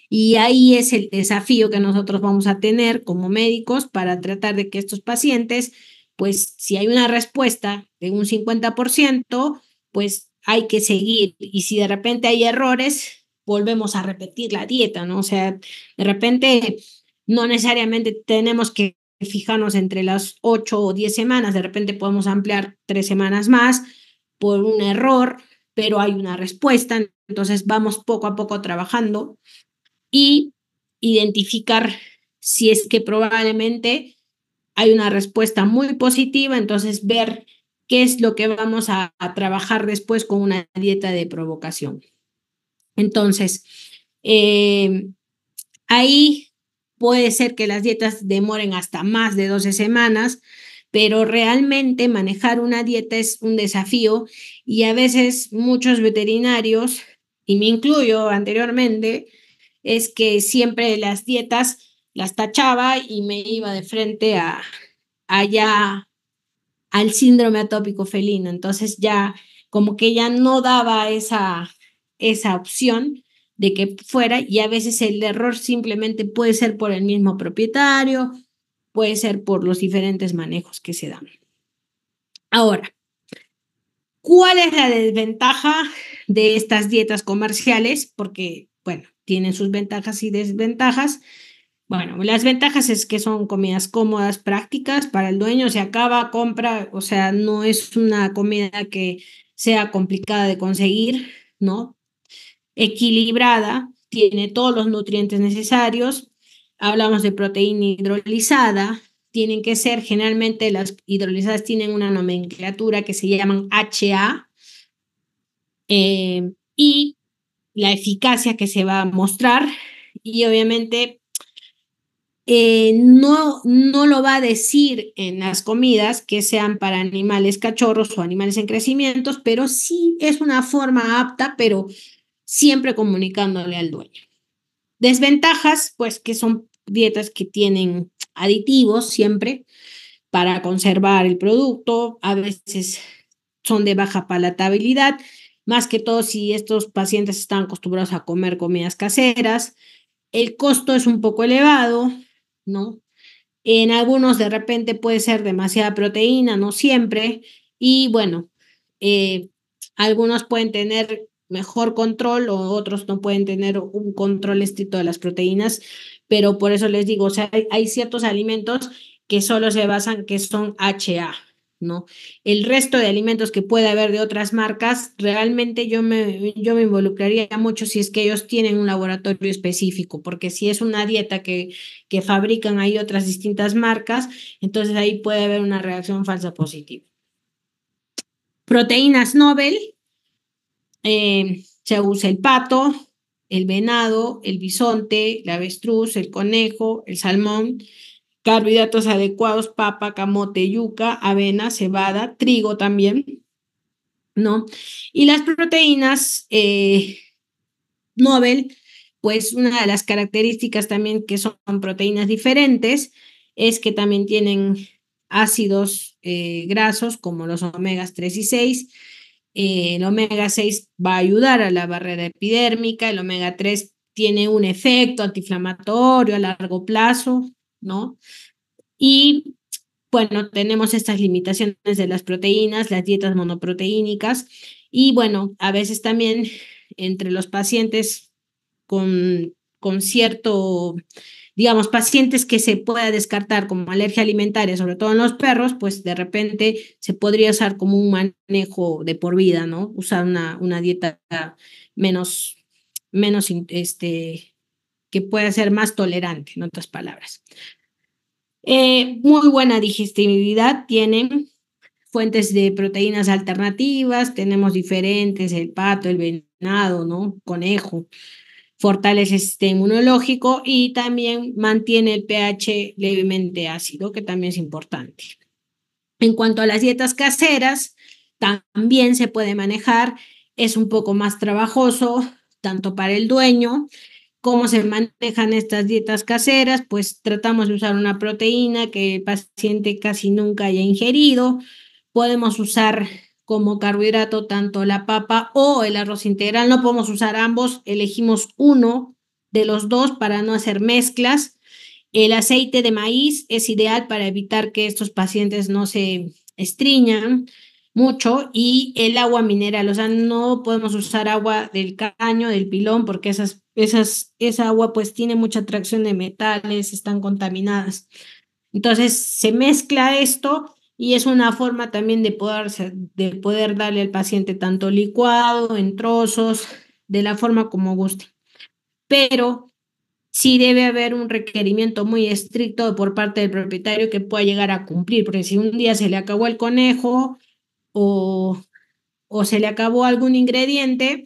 y ahí es el desafío que nosotros vamos a tener como médicos para tratar de que estos pacientes, pues si hay una respuesta de un 50%, pues hay que seguir. Y si de repente hay errores, volvemos a repetir la dieta, ¿no? O sea, de repente no necesariamente tenemos que fijarnos entre las 8 o 10 semanas, de repente podemos ampliar 3 semanas más por un error, pero hay una respuesta, entonces vamos poco a poco trabajando y identificar si es que probablemente hay una respuesta muy positiva, entonces ver qué es lo que vamos a trabajar después con una dieta de provocación. Entonces, ahí puede ser que las dietas demoren hasta más de 12 semanas, pero realmente manejar una dieta es un desafío y a veces muchos veterinarios, y me incluyo anteriormente, es que siempre las dietas las tachaba y me iba de frente a allá al síndrome atópico felino. Entonces ya como que ya no daba esa opción de que fuera y a veces el error simplemente puede ser por el mismo propietario, puede ser por los diferentes manejos que se dan. Ahora, ¿cuál es la desventaja de estas dietas comerciales? Porque, bueno, tienen sus ventajas y desventajas. Bueno, las ventajas es que son comidas cómodas, prácticas para el dueño, se acaba, compra, o sea, no es una comida que sea complicada de conseguir, ¿no? Equilibrada, tiene todos los nutrientes necesarios. Hablamos de proteína hidrolizada, tienen que ser, generalmente las hidrolizadas tienen una nomenclatura que se llaman HA, y la eficacia que se va a mostrar y obviamente no lo va a decir en las comidas que sean para animales cachorros o animales en crecimientos, pero sí es una forma apta, pero siempre comunicándole al dueño. Desventajas, pues que son dietas que tienen aditivos siempre para conservar el producto, a veces son de baja palatabilidad, más que todo si estos pacientes están acostumbrados a comer comidas caseras. El costo es un poco elevado, ¿no? En algunos de repente puede ser demasiada proteína, no siempre. Y bueno, eh, algunos pueden tener mejor control o otros no pueden tener un control estricto de las proteínas, pero por eso les digo, o sea, hay ciertos alimentos que solo se basan que son HA, ¿no? El resto de alimentos que puede haber de otras marcas, realmente yo me involucraría mucho si es que ellos tienen un laboratorio específico, porque si es una dieta que fabrican ahí otras distintas marcas, entonces ahí puede haber una reacción falsa positiva. Proteínas Nobel, se usa el pato, el venado, el bisonte, el avestruz, el conejo, el salmón, carbohidratos adecuados, papa, camote, yuca, avena, cebada, trigo también, ¿no? Y las proteínas Nobel, pues una de las características también que son proteínas diferentes es que también tienen ácidos grasos como los omegas 3 y 6. El omega 6 va a ayudar a la barrera epidérmica, el omega 3 tiene un efecto antiinflamatorio a largo plazo, ¿no? Y bueno, tenemos estas limitaciones de las proteínas, las dietas monoproteínicas y bueno, a veces también entre los pacientes con cierto, digamos, pacientes que se pueda descartar como alergia alimentaria, sobre todo en los perros, pues de repente se podría usar como un manejo de por vida, ¿no? Usar una dieta menos, que pueda ser más tolerante, en otras palabras. Muy buena digestibilidad tienen, fuentes de proteínas alternativas, tenemos diferentes, el pato, el venado, ¿no? Conejo, fortalece el sistema inmunológico y también mantiene el pH levemente ácido, que también es importante. En cuanto a las dietas caseras, también se puede manejar, es un poco más trabajoso, tanto para el dueño. ¿Cómo se manejan estas dietas caseras? Pues tratamos de usar una proteína que el paciente casi nunca haya ingerido. Podemos usar como carbohidrato tanto la papa o el arroz integral. No podemos usar ambos, elegimos uno de los dos para no hacer mezclas. El aceite de maíz es ideal para evitar que estos pacientes no se estriñan mucho y el agua mineral, o sea, no podemos usar agua del caño, del pilón, porque esa agua pues tiene mucha atracción de metales, están contaminadas. Entonces se mezcla esto y es una forma también de poder darle al paciente tanto licuado, en trozos, de la forma como guste. Pero sí debe haber un requerimiento muy estricto por parte del propietario que pueda llegar a cumplir, porque si un día se le acabó el conejo o, o se le acabó algún ingrediente,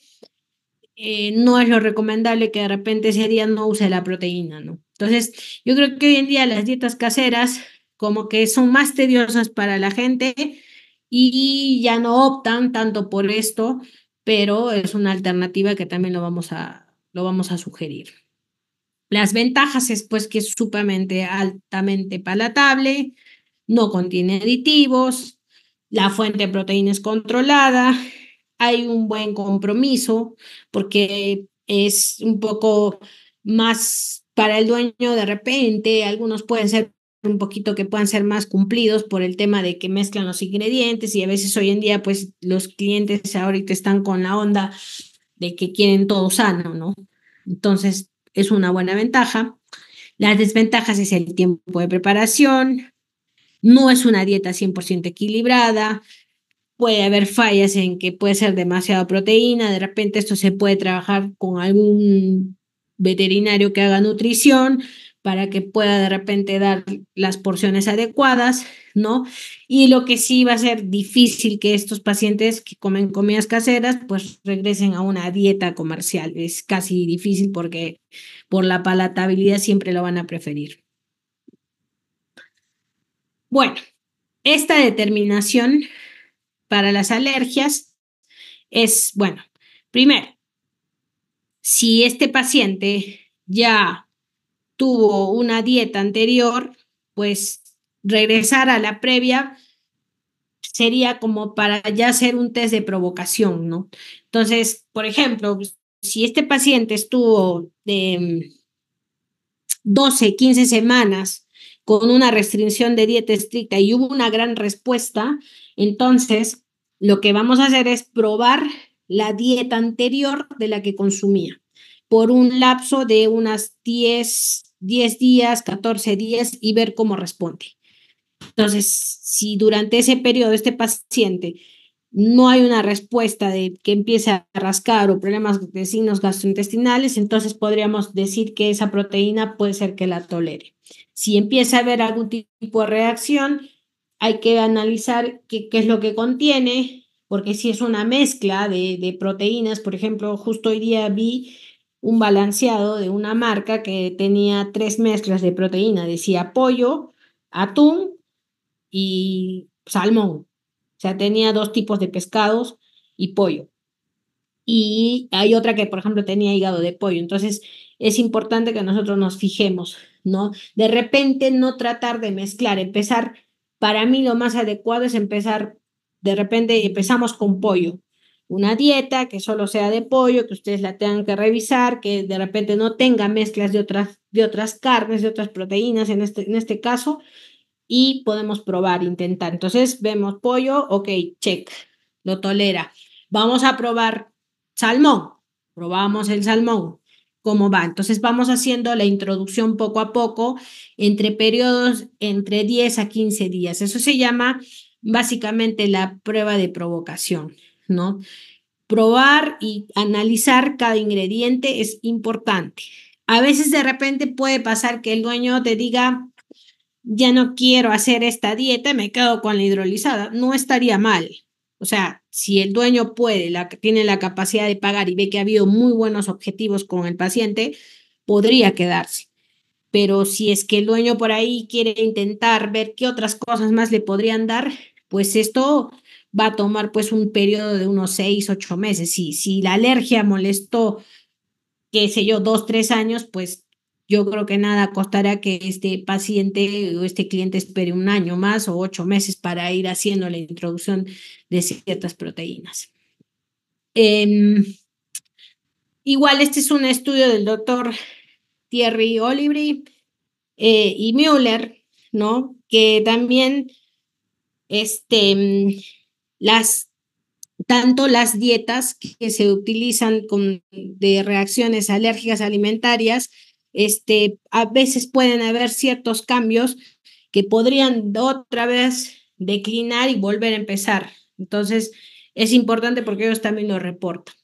no es lo recomendable que de repente ese día no use la proteína, ¿no? Entonces, yo creo que hoy en día las dietas caseras como que son más tediosas para la gente y ya no optan tanto por esto, pero es una alternativa que también lo vamos a sugerir. Las ventajas es pues que es sumamente altamente palatable, no contiene aditivos, la fuente de proteína es controlada, hay un buen compromiso porque es un poco más para el dueño de repente, algunos pueden ser un poquito que puedan ser más cumplidos por el tema de que mezclan los ingredientes y a veces hoy en día pues los clientes ahorita están con la onda de que quieren todo sano, ¿no? Entonces es una buena ventaja. Las desventajas es el tiempo de preparación, no es una dieta 100% equilibrada, puede haber fallas en que puede ser demasiada proteína, de repente esto se puede trabajar con algún veterinario que haga nutrición para que pueda de repente dar las porciones adecuadas, ¿no? Y lo que sí va a ser difícil que estos pacientes que comen comidas caseras pues regresen a una dieta comercial. Es casi difícil porque por la palatabilidad siempre lo van a preferir. Bueno, esta determinación para las alergias es, bueno, primero, si este paciente ya tuvo una dieta anterior, pues regresar a la previa sería como para ya hacer un test de provocación, ¿no? Entonces, por ejemplo, si este paciente estuvo de 12, 15 semanas con una restricción de dieta estricta y hubo una gran respuesta, entonces lo que vamos a hacer es probar la dieta anterior de la que consumía por un lapso de unas 10 días, 14 días y ver cómo responde. Entonces, si durante ese periodo este paciente no hay una respuesta de que empiece a rascar o problemas de signos gastrointestinales, entonces podríamos decir que esa proteína puede ser que la tolere. Si empieza a haber algún tipo de reacción, hay que analizar qué es lo que contiene, porque si es una mezcla de proteínas, por ejemplo, justo hoy día vi un balanceado de una marca que tenía 3 mezclas de proteína, decía pollo, atún y salmón. O sea, tenía 2 tipos de pescados y pollo. Y hay otra que, por ejemplo, tenía hígado de pollo. Entonces, es importante que nosotros nos fijemos, ¿no? De repente no tratar de mezclar, empezar, para mí lo más adecuado es empezar, de repente empezamos con pollo. Una dieta que solo sea de pollo, que ustedes la tengan que revisar, que de repente no tenga mezclas de otras carnes, de otras proteínas en este caso, y podemos probar, intentar. Entonces vemos pollo, ok, check, lo tolera. Vamos a probar salmón, probamos el salmón, cómo va. Entonces vamos haciendo la introducción poco a poco entre periodos entre 10 a 15 días. Eso se llama básicamente la prueba de provocación, ¿no? Probar y analizar cada ingrediente es importante. A veces de repente puede pasar que el dueño te diga, ya no quiero hacer esta dieta, me quedo con la hidrolizada. No estaría mal. O sea, si el dueño puede, tiene la capacidad de pagar y ve que ha habido muy buenos objetivos con el paciente, podría quedarse. Pero si es que el dueño por ahí quiere intentar ver qué otras cosas más le podrían dar, pues esto va a tomar pues un periodo de unos 6, 8 meses. Si la alergia molestó qué sé yo, 2, 3 años, pues yo creo que nada costará que este paciente o este cliente espere un año más o 8 meses para ir haciendo la introducción de ciertas proteínas. Igual este es un estudio del doctor Thierry Olivry y Müller, ¿no? Que también las tanto las dietas que se utilizan de reacciones alérgicas alimentarias, a veces pueden haber ciertos cambios que podrían otra vez declinar y volver a empezar. Entonces, es importante porque ellos también lo reportan.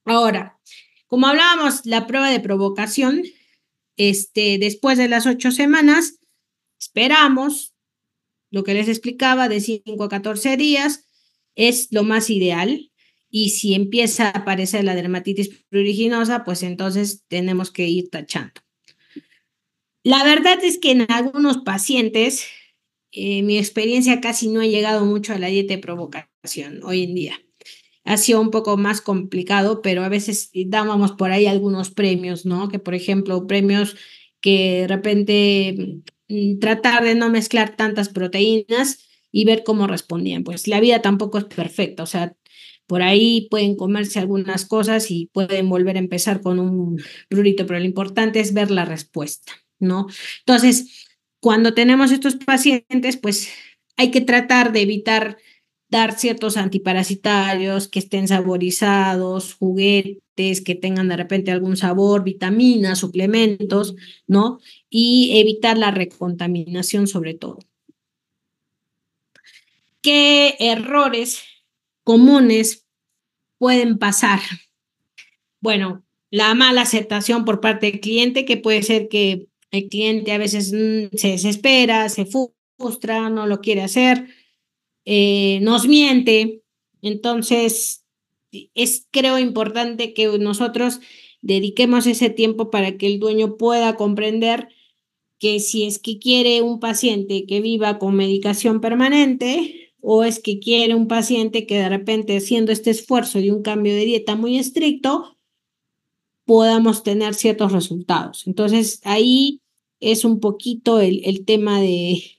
Ahora, como hablábamos, la prueba de provocación después de las 8 semanas, esperamos, lo que les explicaba, de 5 a 14 días es lo más ideal. Y si empieza a aparecer la dermatitis pruriginosa, pues entonces tenemos que ir tachando. La verdad es que en algunos pacientes, mi experiencia casi no ha llegado mucho a la dieta de provocación hoy en día. Ha sido un poco más complicado, pero a veces dábamos por ahí algunos premios, ¿no? Que por ejemplo, premios que de repente tratar de no mezclar tantas proteínas y ver cómo respondían. Pues la vida tampoco es perfecta, o sea, por ahí pueden comerse algunas cosas y pueden volver a empezar con un prurito, pero lo importante es ver la respuesta, ¿no? Entonces, cuando tenemos estos pacientes, pues hay que tratar de evitar dar ciertos antiparasitarios que estén saborizados, juguetes que tengan de repente algún sabor, vitaminas, suplementos, ¿no? Y evitar la recontaminación sobre todo. ¿Qué errores comunes pueden pasar? Bueno, la mala aceptación por parte del cliente, que puede ser que el cliente a veces se desespera, se frustra, no lo quiere hacer, nos miente. Entonces, es creo importante que nosotros dediquemos ese tiempo para que el dueño pueda comprender que si es que quiere un paciente que viva con medicación permanente o es que quiere un paciente que de repente haciendo este esfuerzo de un cambio de dieta muy estricto, podamos tener ciertos resultados. Entonces, ahí es un poquito el tema de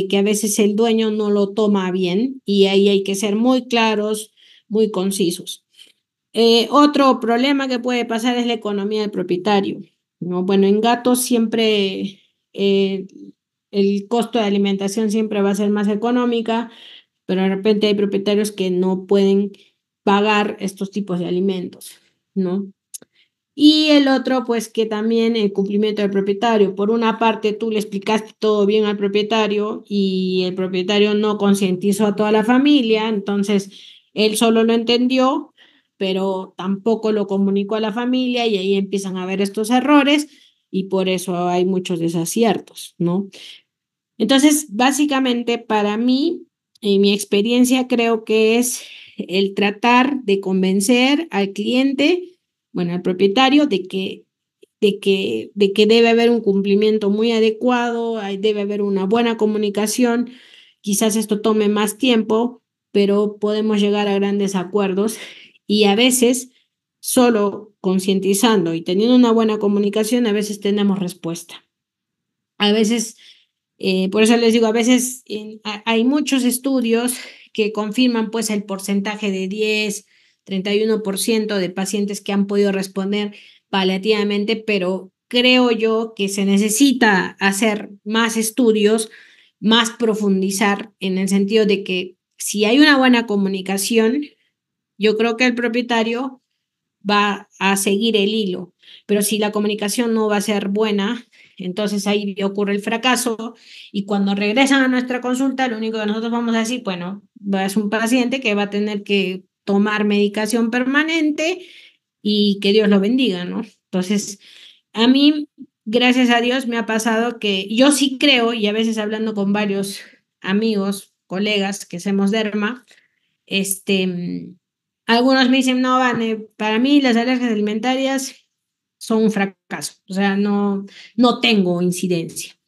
que a veces el dueño no lo toma bien y ahí hay que ser muy claros, muy concisos. Otro problema que puede pasar es la economía del propietario, ¿no? Bueno, en gatos siempre eh, el costo de alimentación siempre va a ser más económica, pero de repente hay propietarios que no pueden pagar estos tipos de alimentos, ¿no? Y el otro, pues que también el cumplimiento del propietario. Por una parte, tú le explicaste todo bien al propietario y el propietario no concientizó a toda la familia, entonces él solo lo entendió, pero tampoco lo comunicó a la familia y ahí empiezan a haber estos errores y por eso hay muchos desaciertos, ¿no? Entonces, básicamente para mí, en mi experiencia, creo que es el tratar de convencer al cliente, bueno, al propietario, de que debe haber un cumplimiento muy adecuado, debe haber una buena comunicación. Quizás esto tome más tiempo, pero podemos llegar a grandes acuerdos y a veces solo concientizando y teniendo una buena comunicación, a veces tenemos respuesta. A veces por eso les digo, a veces hay muchos estudios que confirman pues el porcentaje de 10, 31% de pacientes que han podido responder paliativamente, pero creo yo que se necesita hacer más estudios, más profundizar en el sentido de que si hay una buena comunicación, yo creo que el propietario va a seguir el hilo, pero si la comunicación no va a ser buena, entonces ahí ocurre el fracaso y cuando regresan a nuestra consulta, lo único que nosotros vamos a decir, bueno, es un paciente que va a tener que tomar medicación permanente y que Dios lo bendiga, ¿no? Entonces, a mí, gracias a Dios, me ha pasado que yo sí creo, y a veces hablando con varios amigos, colegas que hacemos derma, algunos me dicen, no, Vane, para mí las alergias alimentarias son un fracaso, o sea, no tengo incidencia.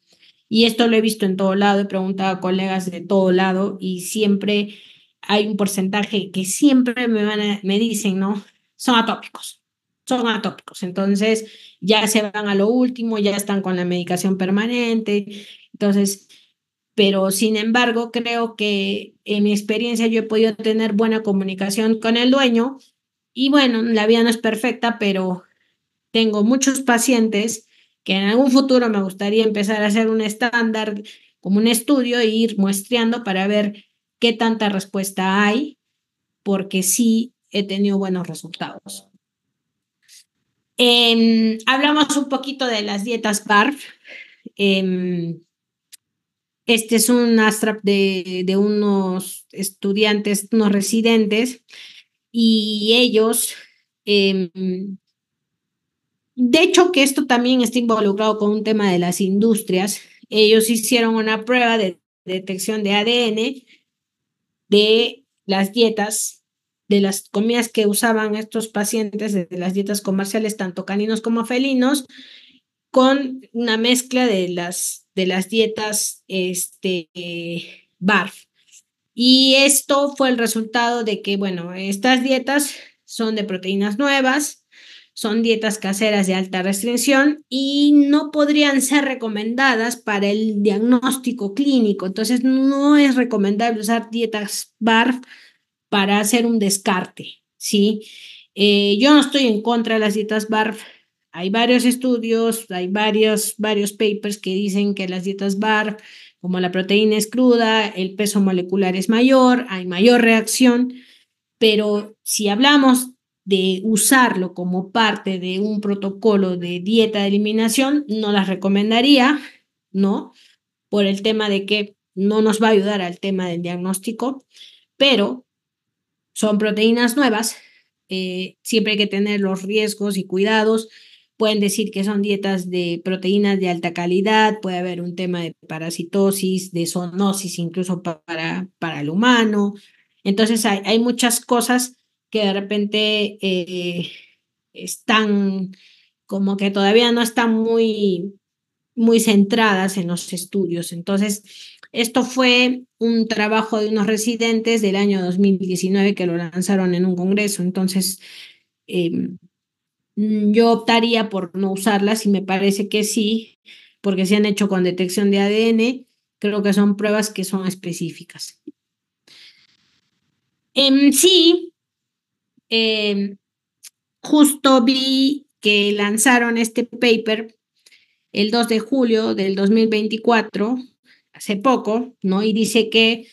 Y esto lo he visto en todo lado, he preguntado a colegas de todo lado y siempre hay un porcentaje que siempre me dicen, ¿no? Son atópicos, son atópicos. Entonces ya se van a lo último, ya están con la medicación permanente. Entonces, pero sin embargo, creo que en mi experiencia yo he podido tener buena comunicación con el dueño y bueno, la vida no es perfecta, pero tengo muchos pacientes que en algún futuro me gustaría empezar a hacer un estándar, como un estudio e ir muestreando para ver qué tanta respuesta hay, porque sí he tenido buenos resultados. Hablamos un poquito de las dietas BARF. Este es un abstract de unos estudiantes, unos residentes, y ellos De hecho, que esto también está involucrado con un tema de las industrias. Ellos hicieron una prueba de detección de ADN de las dietas, de las comidas que usaban estos pacientes, de las dietas comerciales, tanto caninos como felinos, con una mezcla de las dietas BARF. Y esto fue el resultado de que, bueno, estas dietas son de proteínas nuevas, son dietas caseras de alta restricción y no podrían ser recomendadas para el diagnóstico clínico. Entonces, no es recomendable usar dietas BARF para hacer un descarte, ¿sí? Yo no estoy en contra de las dietas BARF. Hay varios estudios, hay varios papers que dicen que las dietas BARF, como la proteína es cruda, el peso molecular es mayor, hay mayor reacción, pero si hablamos de usarlo como parte de un protocolo de dieta de eliminación, no las recomendaría, ¿no? Por el tema de que no nos va a ayudar al tema del diagnóstico, pero son proteínas nuevas, siempre hay que tener los riesgos y cuidados. Pueden decir que son dietas de proteínas de alta calidad, puede haber un tema de parasitosis, de zoonosis incluso para el humano. Entonces hay muchas cosas que de repente están como que todavía no están muy centradas en los estudios. Entonces, esto fue un trabajo de unos residentes del año 2019 que lo lanzaron en un congreso. Entonces, eh, yo optaría por no usarlas y me parece que sí, porque se han hecho con detección de ADN. Creo que son pruebas que son específicas. Sí, em, justo vi que lanzaron este paper el 2 de julio del 2024, hace poco, ¿no? Y dice que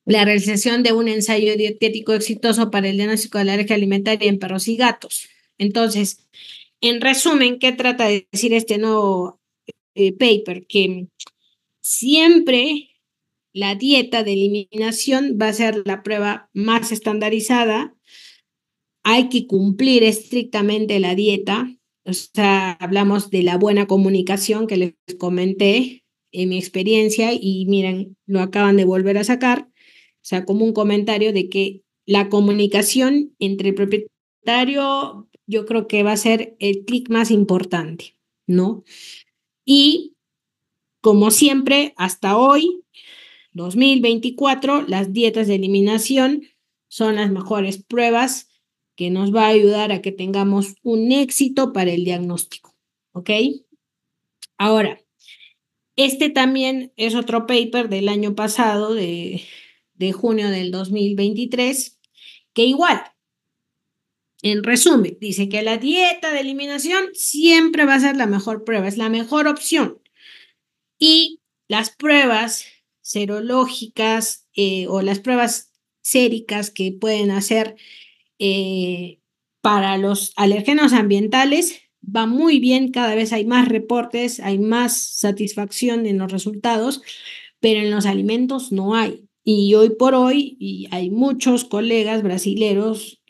la realización de un ensayo dietético exitoso para el diagnóstico de la alergia alimentaria en perros y gatos. Entonces, en resumen, ¿qué trata de decir este nuevo paper? Que siempre la dieta de eliminación va a ser la prueba más estandarizada. Hay que cumplir estrictamente la dieta. O sea, hablamos de la buena comunicación que les comenté en mi experiencia y miren, lo acaban de volver a sacar. O sea, como un comentario de que la comunicación entre el propietario yo creo que va a ser el clic más importante, ¿no? Y como siempre, hasta hoy, 2024, las dietas de eliminación son las mejores pruebas que nos va a ayudar a que tengamos un éxito para el diagnóstico, ¿ok? Ahora, este también es otro paper del año pasado, de junio del 2023, que igual, en resumen, dice que la dieta de eliminación siempre va a ser la mejor prueba, es la mejor opción. Y las pruebas serológicas o las pruebas séricas que pueden hacer para los alérgenos ambientales va muy bien, cada vez hay más reportes, hay más satisfacción en los resultados, pero en los alimentos no hay. Y hoy por hoy y hay muchos colegas brasileros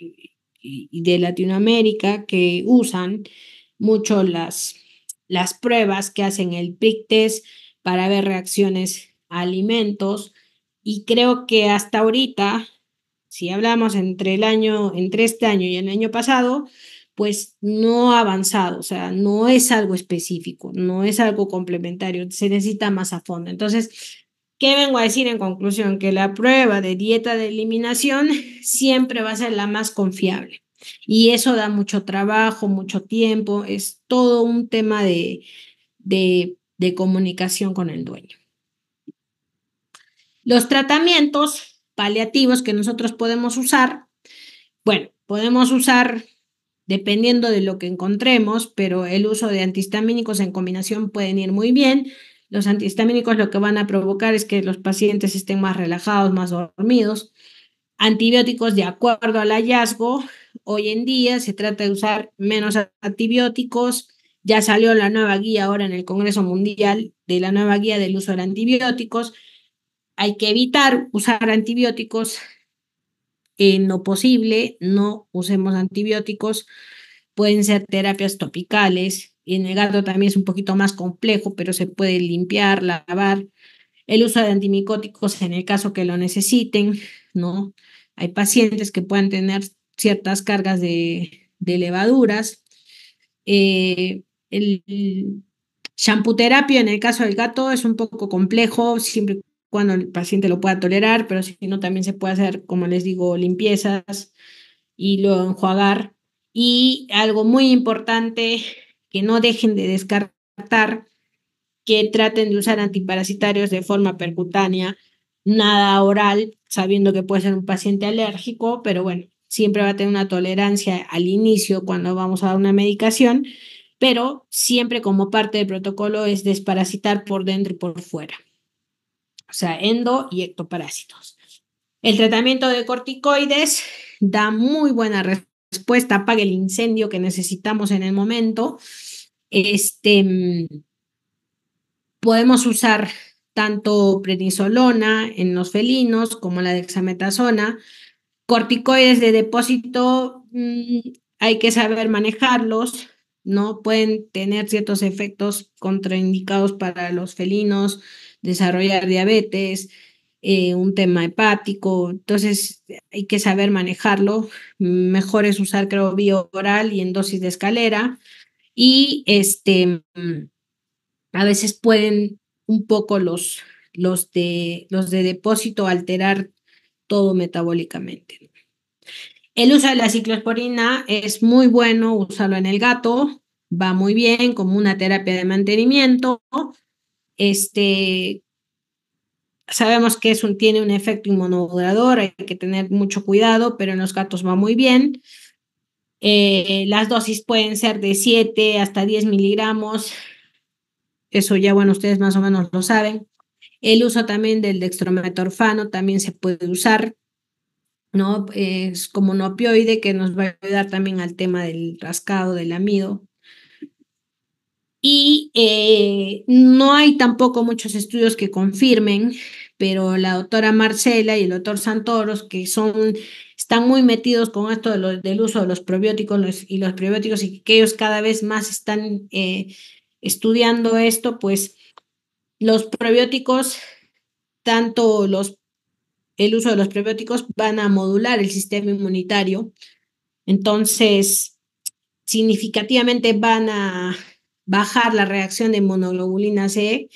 y de Latinoamérica que usan mucho las pruebas que hacen el PIC test para ver reacciones a alimentos. Y creo que hasta ahorita, si hablamos entre este año y el año pasado, pues no ha avanzado, o sea, no es algo específico, no es algo complementario, se necesita más a fondo. Entonces, ¿qué vengo a decir en conclusión? Que la prueba de dieta de eliminación siempre va a ser la más confiable. Y eso da mucho trabajo, mucho tiempo, es todo un tema de comunicación con el dueño. Los tratamientos paliativos que nosotros podemos usar, bueno, podemos usar dependiendo de lo que encontremos, pero el uso de antihistamínicos en combinación pueden ir muy bien. Los antihistamínicos lo que van a provocar es que los pacientes estén más relajados, más dormidos. Antibióticos, de acuerdo al hallazgo, hoy en día se trata de usar menos antibióticos. Ya salió la nueva guía ahora en el Congreso Mundial de la nueva guía del uso de antibióticos. Hay que evitar usar antibióticos en lo posible, no usemos antibióticos pueden ser terapias topicales. Y en el gato también es un poquito más complejo, pero se puede limpiar, lavar. El uso de antimicóticos en el caso que lo necesiten, ¿no? Hay pacientes que pueden tener ciertas cargas de levaduras. El shampoo terapia en el caso del gato es un poco complejo, siempre y cuando el paciente lo pueda tolerar, pero si no, también se puede hacer, como les digo, limpiezas y luego enjuagar. Y algo muy importante, que no dejen de descartar, que traten de usar antiparasitarios de forma percutánea, nada oral, sabiendo que puede ser un paciente alérgico, pero bueno, siempre va a tener una tolerancia al inicio cuando vamos a dar una medicación, pero siempre como parte del protocolo es desparasitar por dentro y por fuera, o sea, endo y ectoparásitos. El tratamiento de corticoides da muy buena respuesta, apaga el incendio que necesitamos en el momento. Podemos usar tanto prednisolona en los felinos como la dexametasona. Corticoides de depósito, hay que saber manejarlos, ¿no? Pueden tener ciertos efectos contraindicados para los felinos, desarrollar diabetes, un tema hepático, entonces hay que saber manejarlo. Mejor es usar, creo, vía oral y en dosis de escalera. Y a veces pueden un poco los de depósito alterar todo metabólicamente. El uso de la ciclosporina es muy bueno usarlo en el gato, va muy bien como una terapia de mantenimiento. Este, Sabemos que tiene un efecto inmunomodulador, hay que tener mucho cuidado, pero en los gatos va muy bien. Las dosis pueden ser de 7 hasta 10 miligramos, eso ya, bueno, ustedes más o menos lo saben. El uso también del dextrometorfano también se puede usar, ¿no? Es como un opioide que nos va a ayudar también al tema del rascado, del amido. Y no hay tampoco muchos estudios que confirmen, pero la doctora Marcela y el doctor Santoros, que están muy metidos con esto del uso de los probióticos y los prebióticos y que ellos cada vez más están estudiando esto, pues los probióticos, tanto el uso de los prebióticos van a modular el sistema inmunitario, entonces significativamente van a bajar la reacción de inmunoglobulina C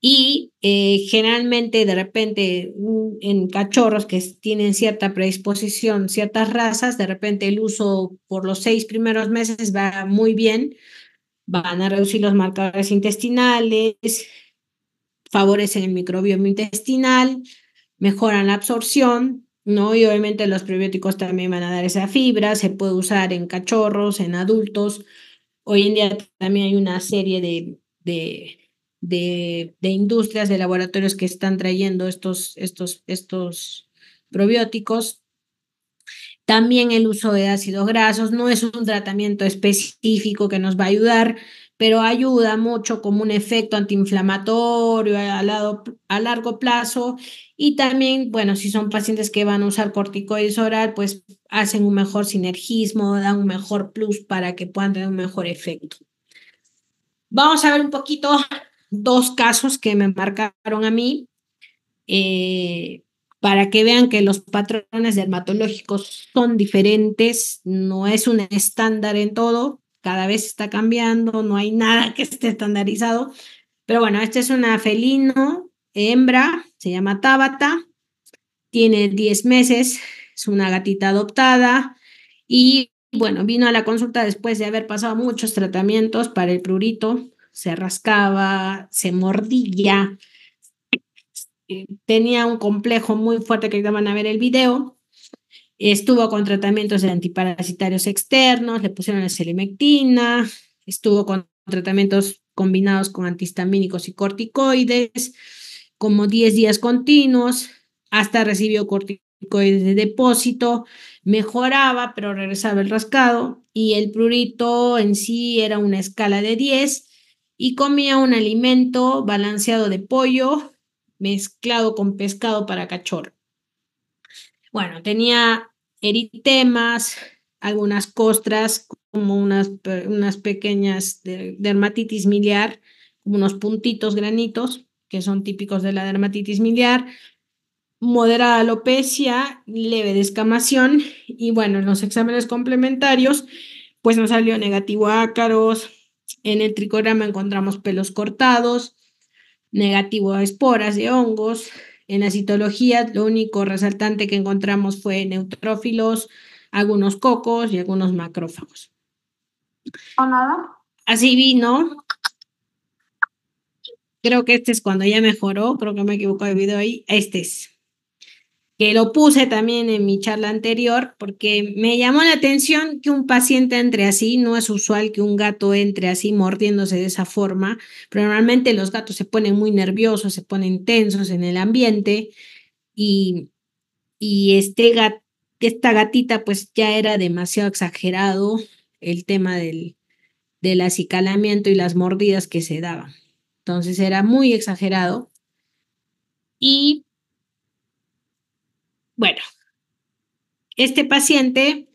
y generalmente de repente en cachorros que tienen cierta predisposición, ciertas razas, de repente el uso por los 6 primeros meses va muy bien, van a reducir los marcadores intestinales, favorecen el microbioma intestinal, mejoran la absorción, ¿no? Y obviamente los prebióticos también van a dar esa fibra, se puede usar en cachorros, en adultos. Hoy en día también hay una serie de industrias, de laboratorios que están trayendo estos probióticos. También el uso de ácidos grasos no es un tratamiento específico que nos va a ayudar, pero ayuda mucho como un efecto antiinflamatorio a largo plazo. Y también, bueno, si son pacientes que van a usar corticoides oral, pues hacen un mejor sinergismo, dan un mejor plus para que puedan tener un mejor efecto. Vamos a ver un poquito dos casos que me marcaron a mí. Para que vean que los patrones dermatológicos son diferentes, no es un estándar en todo, cada vez está cambiando, no hay nada que esté estandarizado, pero bueno, esta es una felino, hembra, se llama Tabata, tiene 10 meses, es una gatita adoptada y bueno, vino a la consulta después de haber pasado muchos tratamientos para el prurito, se rascaba, se mordía, tenía un complejo muy fuerte que van a ver el video. Estuvo con tratamientos de antiparasitarios externos, le pusieron la selimectina, estuvo con tratamientos combinados con antihistamínicos y corticoides, como 10 días continuos, hasta recibió corticoides de depósito, mejoraba, pero regresaba el rascado, y el prurito en sí era una escala de 10 y comía un alimento balanceado de pollo mezclado con pescado para cachorro. Bueno, tenía eritemas, algunas costras como unas pequeñas dermatitis miliar, como unos puntitos, granitos, que son típicos de la dermatitis miliar, moderada alopecia, leve descamación, y bueno, en los exámenes complementarios, pues nos salió negativo a ácaros, en el tricograma encontramos pelos cortados, negativo a esporas de hongos. En la citología, lo único resaltante que encontramos fue neutrófilos, algunos cocos y algunos macrófagos. ¿O nada? Así vino. Creo que este es cuando ya mejoró, creo que me equivoco de video ahí. Este es. Que lo puse también en mi charla anterior porque me llamó la atención que un paciente entre así. No es usual que un gato entre así mordiéndose de esa forma, pero normalmente los gatos se ponen muy nerviosos, se ponen tensos en el ambiente y, y esta gatita pues ya era demasiado exagerado el tema del acicalamiento y las mordidas que se daban. Entonces era muy exagerado y bueno, este paciente,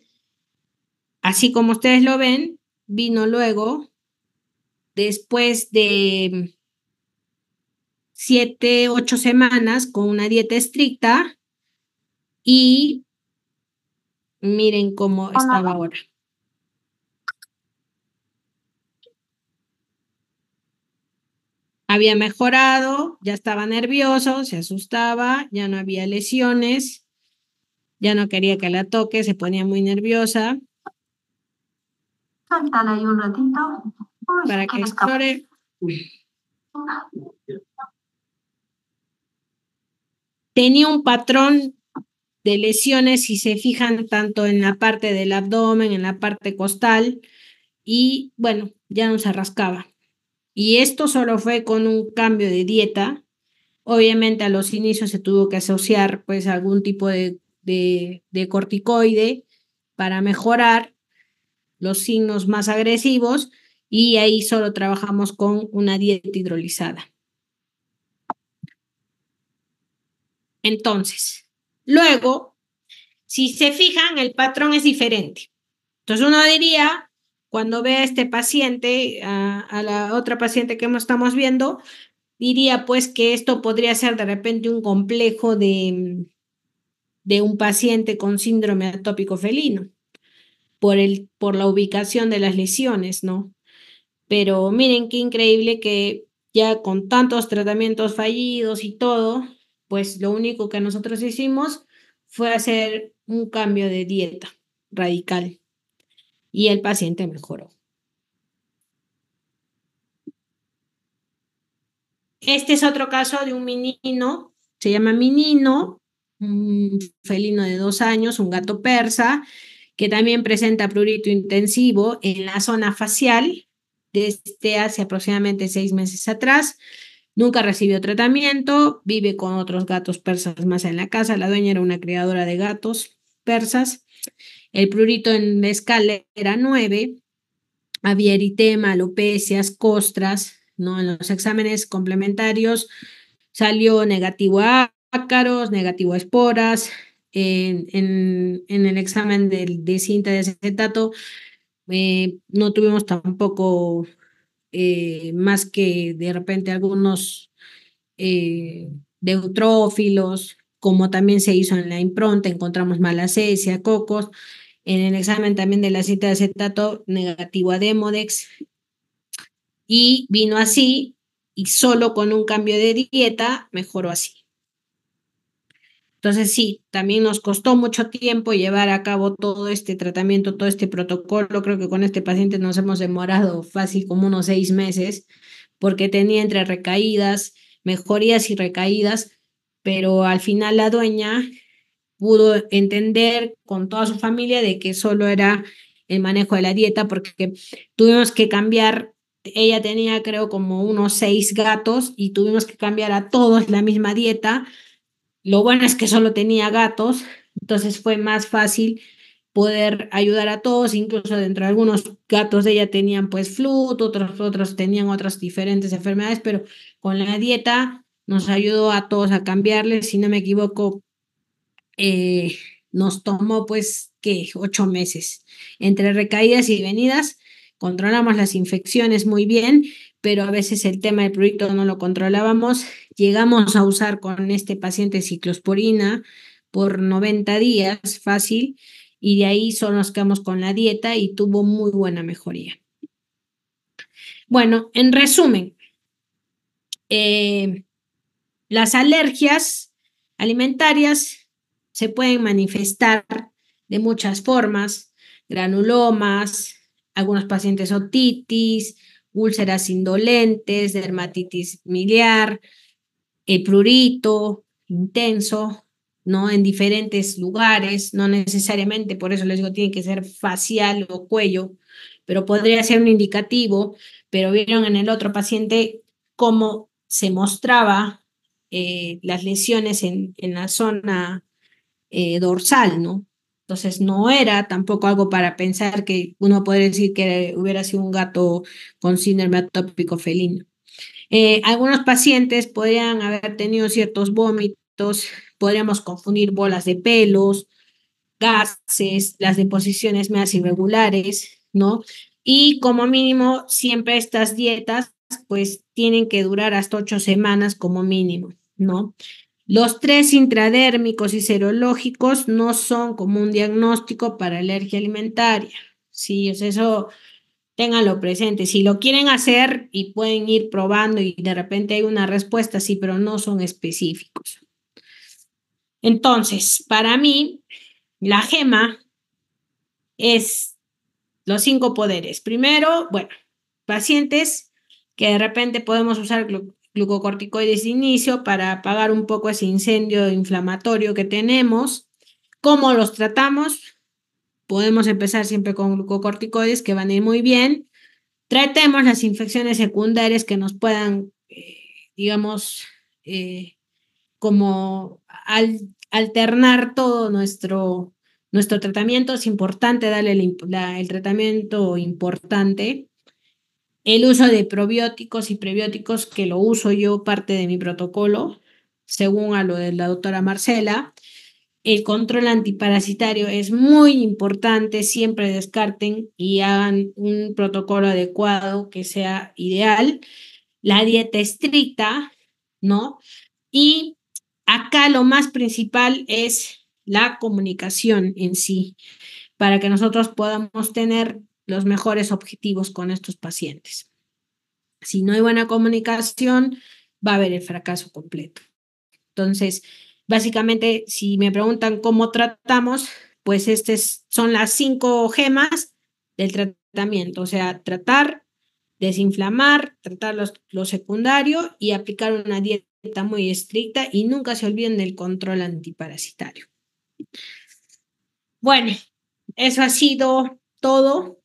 así como ustedes lo ven, vino luego después de 7, 8 semanas con una dieta estricta y miren cómo estaba ahora. Había mejorado, ya estaba nervioso, se asustaba, ya no había lesiones, ya no quería que la toque, se ponía muy nerviosa. Suéltala ahí un ratito. Para que explore. Tenía un patrón de lesiones, si se fijan, tanto en la parte del abdomen, en la parte costal, y bueno, ya no se rascaba. Y esto solo fue con un cambio de dieta. Obviamente a los inicios se tuvo que asociar pues algún tipo de corticoide para mejorar los signos más agresivos y ahí solo trabajamos con una dieta hidrolizada. Entonces, luego, si se fijan, el patrón es diferente. Entonces uno diría, cuando ve a este paciente, a la otra paciente que estamos viendo, diría pues que esto podría ser de repente un complejo de un paciente con síndrome atópico felino, por la ubicación de las lesiones, ¿no? Pero miren qué increíble que ya con tantos tratamientos fallidos y todo, pues lo único que nosotros hicimos fue hacer un cambio de dieta radical y el paciente mejoró. Este es otro caso de un menino, se llama Minino, un felino de 2 años, un gato persa, que también presenta prurito intensivo en la zona facial desde hace aproximadamente 6 meses atrás. Nunca recibió tratamiento, vive con otros gatos persas más en la casa. La dueña era una criadora de gatos persas. El prurito en la escala era 9. Había eritema, alopecias, costras, ¿no? En los exámenes complementarios salió negativo a ácaros, negativo a esporas. En el examen de cinta de acetato no tuvimos tampoco más que de repente algunos neutrófilos, como también se hizo en la impronta, encontramos malacesia, cocos. En el examen también de la cinta de acetato, negativo a Demodex, y vino así, y solo con un cambio de dieta mejoró así. Entonces sí, también nos costó mucho tiempo llevar a cabo todo este tratamiento, todo este protocolo. Creo que con este paciente nos hemos demorado fácil como unos 6 meses, porque tenía entre recaídas, mejorías y recaídas, pero al final la dueña pudo entender con toda su familia de que solo era el manejo de la dieta, porque tuvimos que cambiar. Ella tenía creo como unos 6 gatos y tuvimos que cambiar a todos la misma dieta. Lo bueno es que solo tenía gatos, entonces fue más fácil poder ayudar a todos. Incluso dentro de algunos gatos de ella tenían pues flu, otros tenían otras diferentes enfermedades, pero con la dieta nos ayudó a todos a cambiarles. Si no me equivoco, nos tomó pues ¿qué? 8 meses. Entre recaídas y venidas, controlamos las infecciones muy bien, pero a veces el tema del prurito no lo controlábamos. Llegamos a usar con este paciente ciclosporina por 90 días, fácil, y de ahí solo nos quedamos con la dieta y tuvo muy buena mejoría. Bueno, en resumen, las alergias alimentarias se pueden manifestar de muchas formas: granulomas, algunos pacientes otitis, úlceras indolentes, dermatitis miliar, el prurito intenso, ¿no? En diferentes lugares, no necesariamente, por eso les digo, tiene que ser facial o cuello, pero podría ser un indicativo. Pero vieron en el otro paciente cómo se mostraba las lesiones en la zona dorsal, ¿no? Entonces no era tampoco algo para pensar que uno podría decir que hubiera sido un gato con síndrome atópico felino. Algunos pacientes podrían haber tenido ciertos vómitos, podríamos confundir bolas de pelos, gases, las deposiciones más irregulares, ¿no? Y como mínimo, siempre estas dietas, pues tienen que durar hasta 8 semanas como mínimo, ¿no? Los tres intradérmicos y serológicos no son como un diagnóstico para alergia alimentaria. Sí, o sea, eso ténganlo presente. Si lo quieren hacer y pueden ir probando y de repente hay una respuesta, sí, pero no son específicos. Entonces, para mí, la gema es los 5 poderes. Primero, bueno, pacientes que de repente podemos usar glucocorticoides de inicio para apagar un poco ese incendio inflamatorio que tenemos. ¿Cómo los tratamos? Podemos empezar siempre con glucocorticoides que van a ir muy bien. Tratemos las infecciones secundarias que nos puedan, digamos, como alternar todo nuestro tratamiento. Es importante darle el tratamiento importante. El uso de probióticos y prebióticos, que lo uso yo, parte de mi protocolo, según a lo de la doctora Marcela. El control antiparasitario es muy importante, siempre descarten y hagan un protocolo adecuado que sea ideal. La dieta estricta, ¿no? Y acá lo más principal es la comunicación en sí, para que nosotros podamos tener los mejores objetivos con estos pacientes. Si no hay buena comunicación, va a haber el fracaso completo. Entonces, básicamente, si me preguntan cómo tratamos, pues estas son las 5 gemas del tratamiento. O sea, tratar, desinflamar, tratar lo secundario y aplicar una dieta muy estricta, y nunca se olviden del control antiparasitario. Bueno, eso ha sido todo.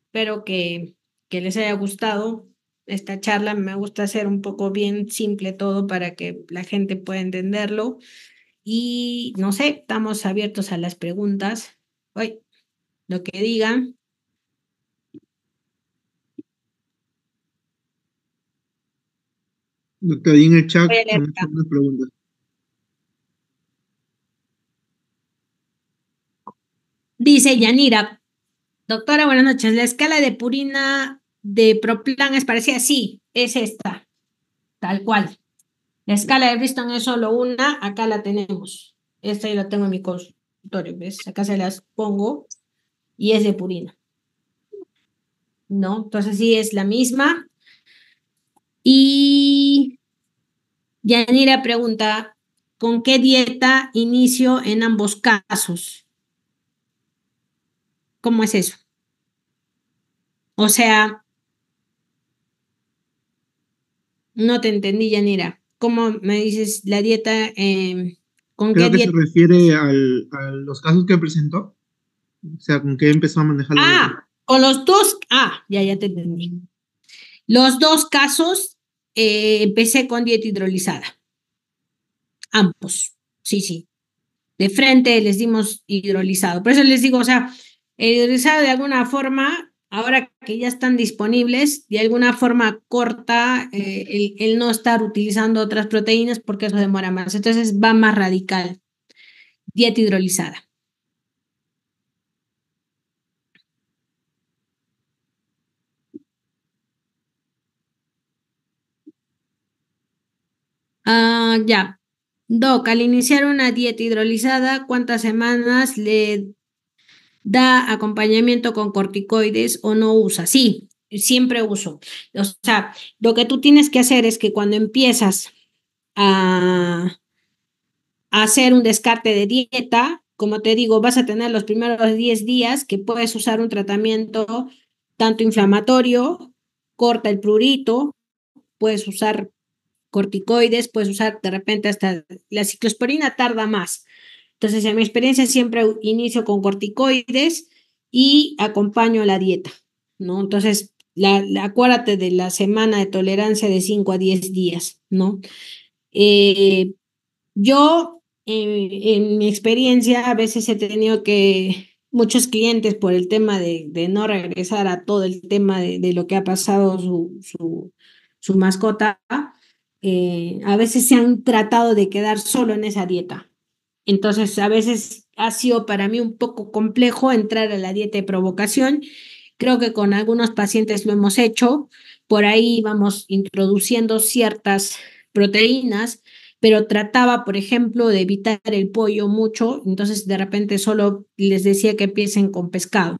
Espero que les haya gustado esta charla. Me gusta hacer un poco bien simple todo para que la gente pueda entenderlo. Y no sé, estamos abiertos a las preguntas. Hoy, lo que digan. Doctor, ahí en el chat Voy a leer han hecho acá. unas preguntas. Dice Yanira: doctora, buenas noches. La escala de Purina de Proplan es parecida. Sí, es esta, tal cual. La escala de Briston es solo una, acá la tenemos. Esta yo la tengo en mi consultorio, ¿ves? Acá se las pongo y es de Purina, ¿no? Entonces sí es la misma. Y Yanira pregunta: ¿con qué dieta inicio en ambos casos? ¿Cómo es eso? O sea, no te entendí, Yanira. ¿Cómo me dices la dieta? ¿Con qué Creo que se dieta? refiere a los casos que presentó, o sea, con qué empezó a manejar la dieta. Con los dos. Ya te entendí. Los dos casos empecé con dieta hidrolizada. Ambos. Sí, sí. De frente les dimos hidrolizado. Por eso les digo, o sea, el hidrolizado de alguna forma, ahora que ya están disponibles, de alguna forma corta el no estar utilizando otras proteínas, porque eso demora más. Entonces va más radical. Dieta hidrolizada. Ya. Doc, al iniciar una dieta hidrolizada, ¿cuántas semanas le da acompañamiento con corticoides o no usa? Sí, siempre uso. O sea, lo que tú tienes que hacer es que cuando empiezas a hacer un descarte de dieta, como te digo, vas a tener los primeros 10 días que puedes usar un tratamiento tanto inflamatorio, corta el prurito, puedes usar corticoides, puedes usar de repente hasta la ciclosporina tarda más. Entonces, en mi experiencia siempre inicio con corticoides y acompaño la dieta, ¿no? Entonces, acuérdate de la semana de tolerancia de 5 a 10 días, ¿no? Eh, yo, en mi experiencia, a veces he tenido muchos clientes por el tema de no regresar a todo el tema de lo que ha pasado su mascota, a veces se han tratado de quedar solo en esa dieta. Entonces, a veces ha sido para mí un poco complejo entrar a la dieta de provocación. Creo que con algunos pacientes lo hemos hecho. Por ahí vamos introduciendo ciertas proteínas, pero trataba, por ejemplo, de evitar el pollo mucho. Entonces, de repente solo les decía que empiecen con pescado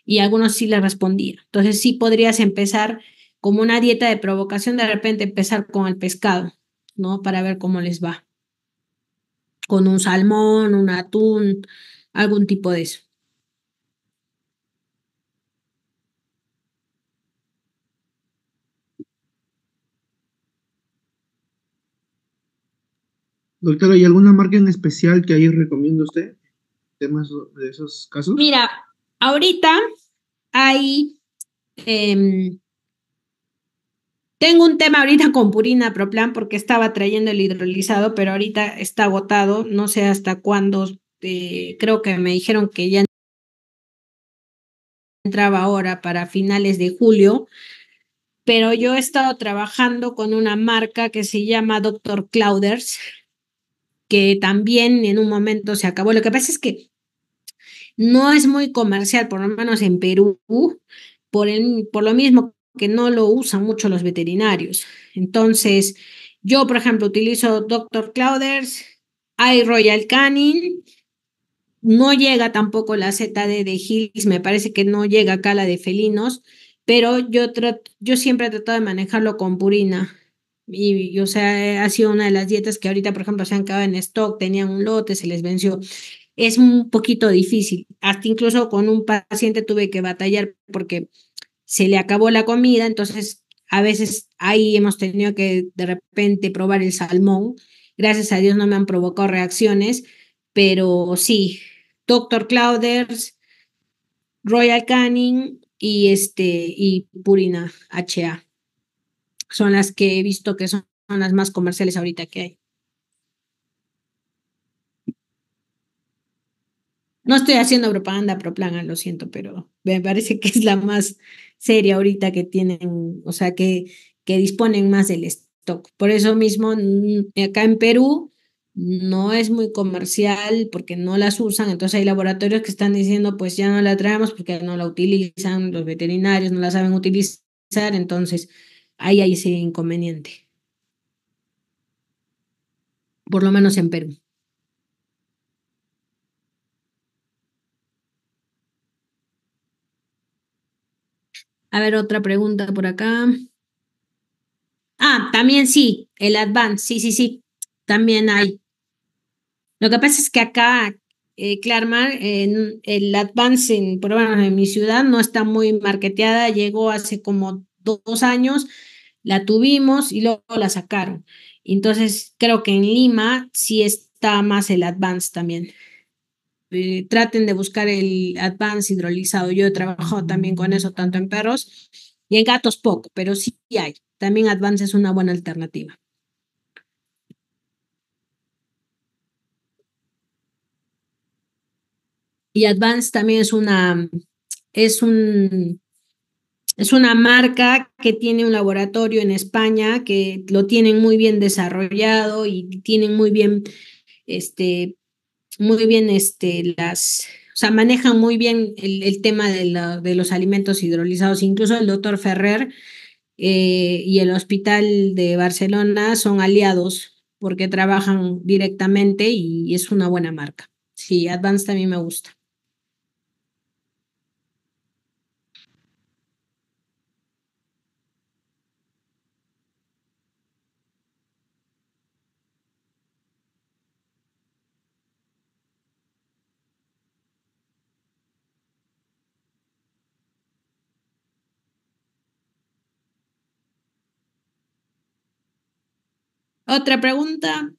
y a algunos sí les respondía. Entonces, sí podrías empezar como una dieta de provocación, de repente empezar con el pescado, ¿no? Para ver cómo les va con un salmón, un atún, algún tipo de eso. Doctora, ¿hay alguna marca en especial que ahí recomienda usted? ¿Temas de esos casos? Mira, ahorita hay, em, tengo un tema ahorita con Purina Proplan porque estaba trayendo el hidrolizado, pero ahorita está agotado, no sé hasta cuándo, creo que me dijeron que ya entraba ahora para finales de julio, pero yo he estado trabajando con una marca que se llama Doctor Clauders, que también en un momento se acabó. Lo que pasa es que no es muy comercial, por lo menos en Perú, por lo mismo que no lo usan mucho los veterinarios. Entonces, yo, por ejemplo, utilizo Doctor Clauders, hay Royal Canin, no llega tampoco la ZD de Hills, me parece que no llega acá la de felinos, pero yo siempre he tratado de manejarlo con Purina. O sea, ha sido una de las dietas que ahorita, por ejemplo, se han quedado en stock, tenían un lote, se les venció. Es un poquito difícil. Hasta incluso con un paciente tuve que batallar porque se le acabó la comida, entonces a veces ahí hemos tenido que de repente probar el salmón. Gracias a Dios no me han provocado reacciones, pero sí, Doctor Clauders, Royal Canin y Purina HA son las que he visto que son las más comerciales ahorita que hay. No estoy haciendo propaganda pro plana, lo siento, pero me parece que es la más seria ahorita que tienen, o sea, que disponen más del stock. Por eso mismo, acá en Perú no es muy comercial porque no las usan, entonces hay laboratorios que están diciendo, pues ya no la traemos porque no la utilizan, los veterinarios no la saben utilizar, entonces ahí hay ese inconveniente, por lo menos en Perú. A ver, otra pregunta por acá. Ah, también sí, el Advance, sí, sí, sí, también hay. Lo que pasa es que acá, Clarmar, el Advance, por lo menos en mi ciudad, no está muy marketeada, llegó hace como 2 años, la tuvimos y luego la sacaron. Entonces, creo que en Lima sí está más el Advance también. Traten de buscar el Advance hidrolizado. Yo he trabajado también con eso, tanto en perros y en gatos poco, pero sí hay. También Advance es una buena alternativa. Y Advance también es un, es una marca que tiene un laboratorio en España que lo tienen muy bien desarrollado y tienen este, o sea, manejan muy bien el tema de los alimentos hidrolizados. Incluso el doctor Ferrer y el Hospital de Barcelona son aliados porque trabajan directamente y es una buena marca. Sí, Advance también me gusta. Otra pregunta.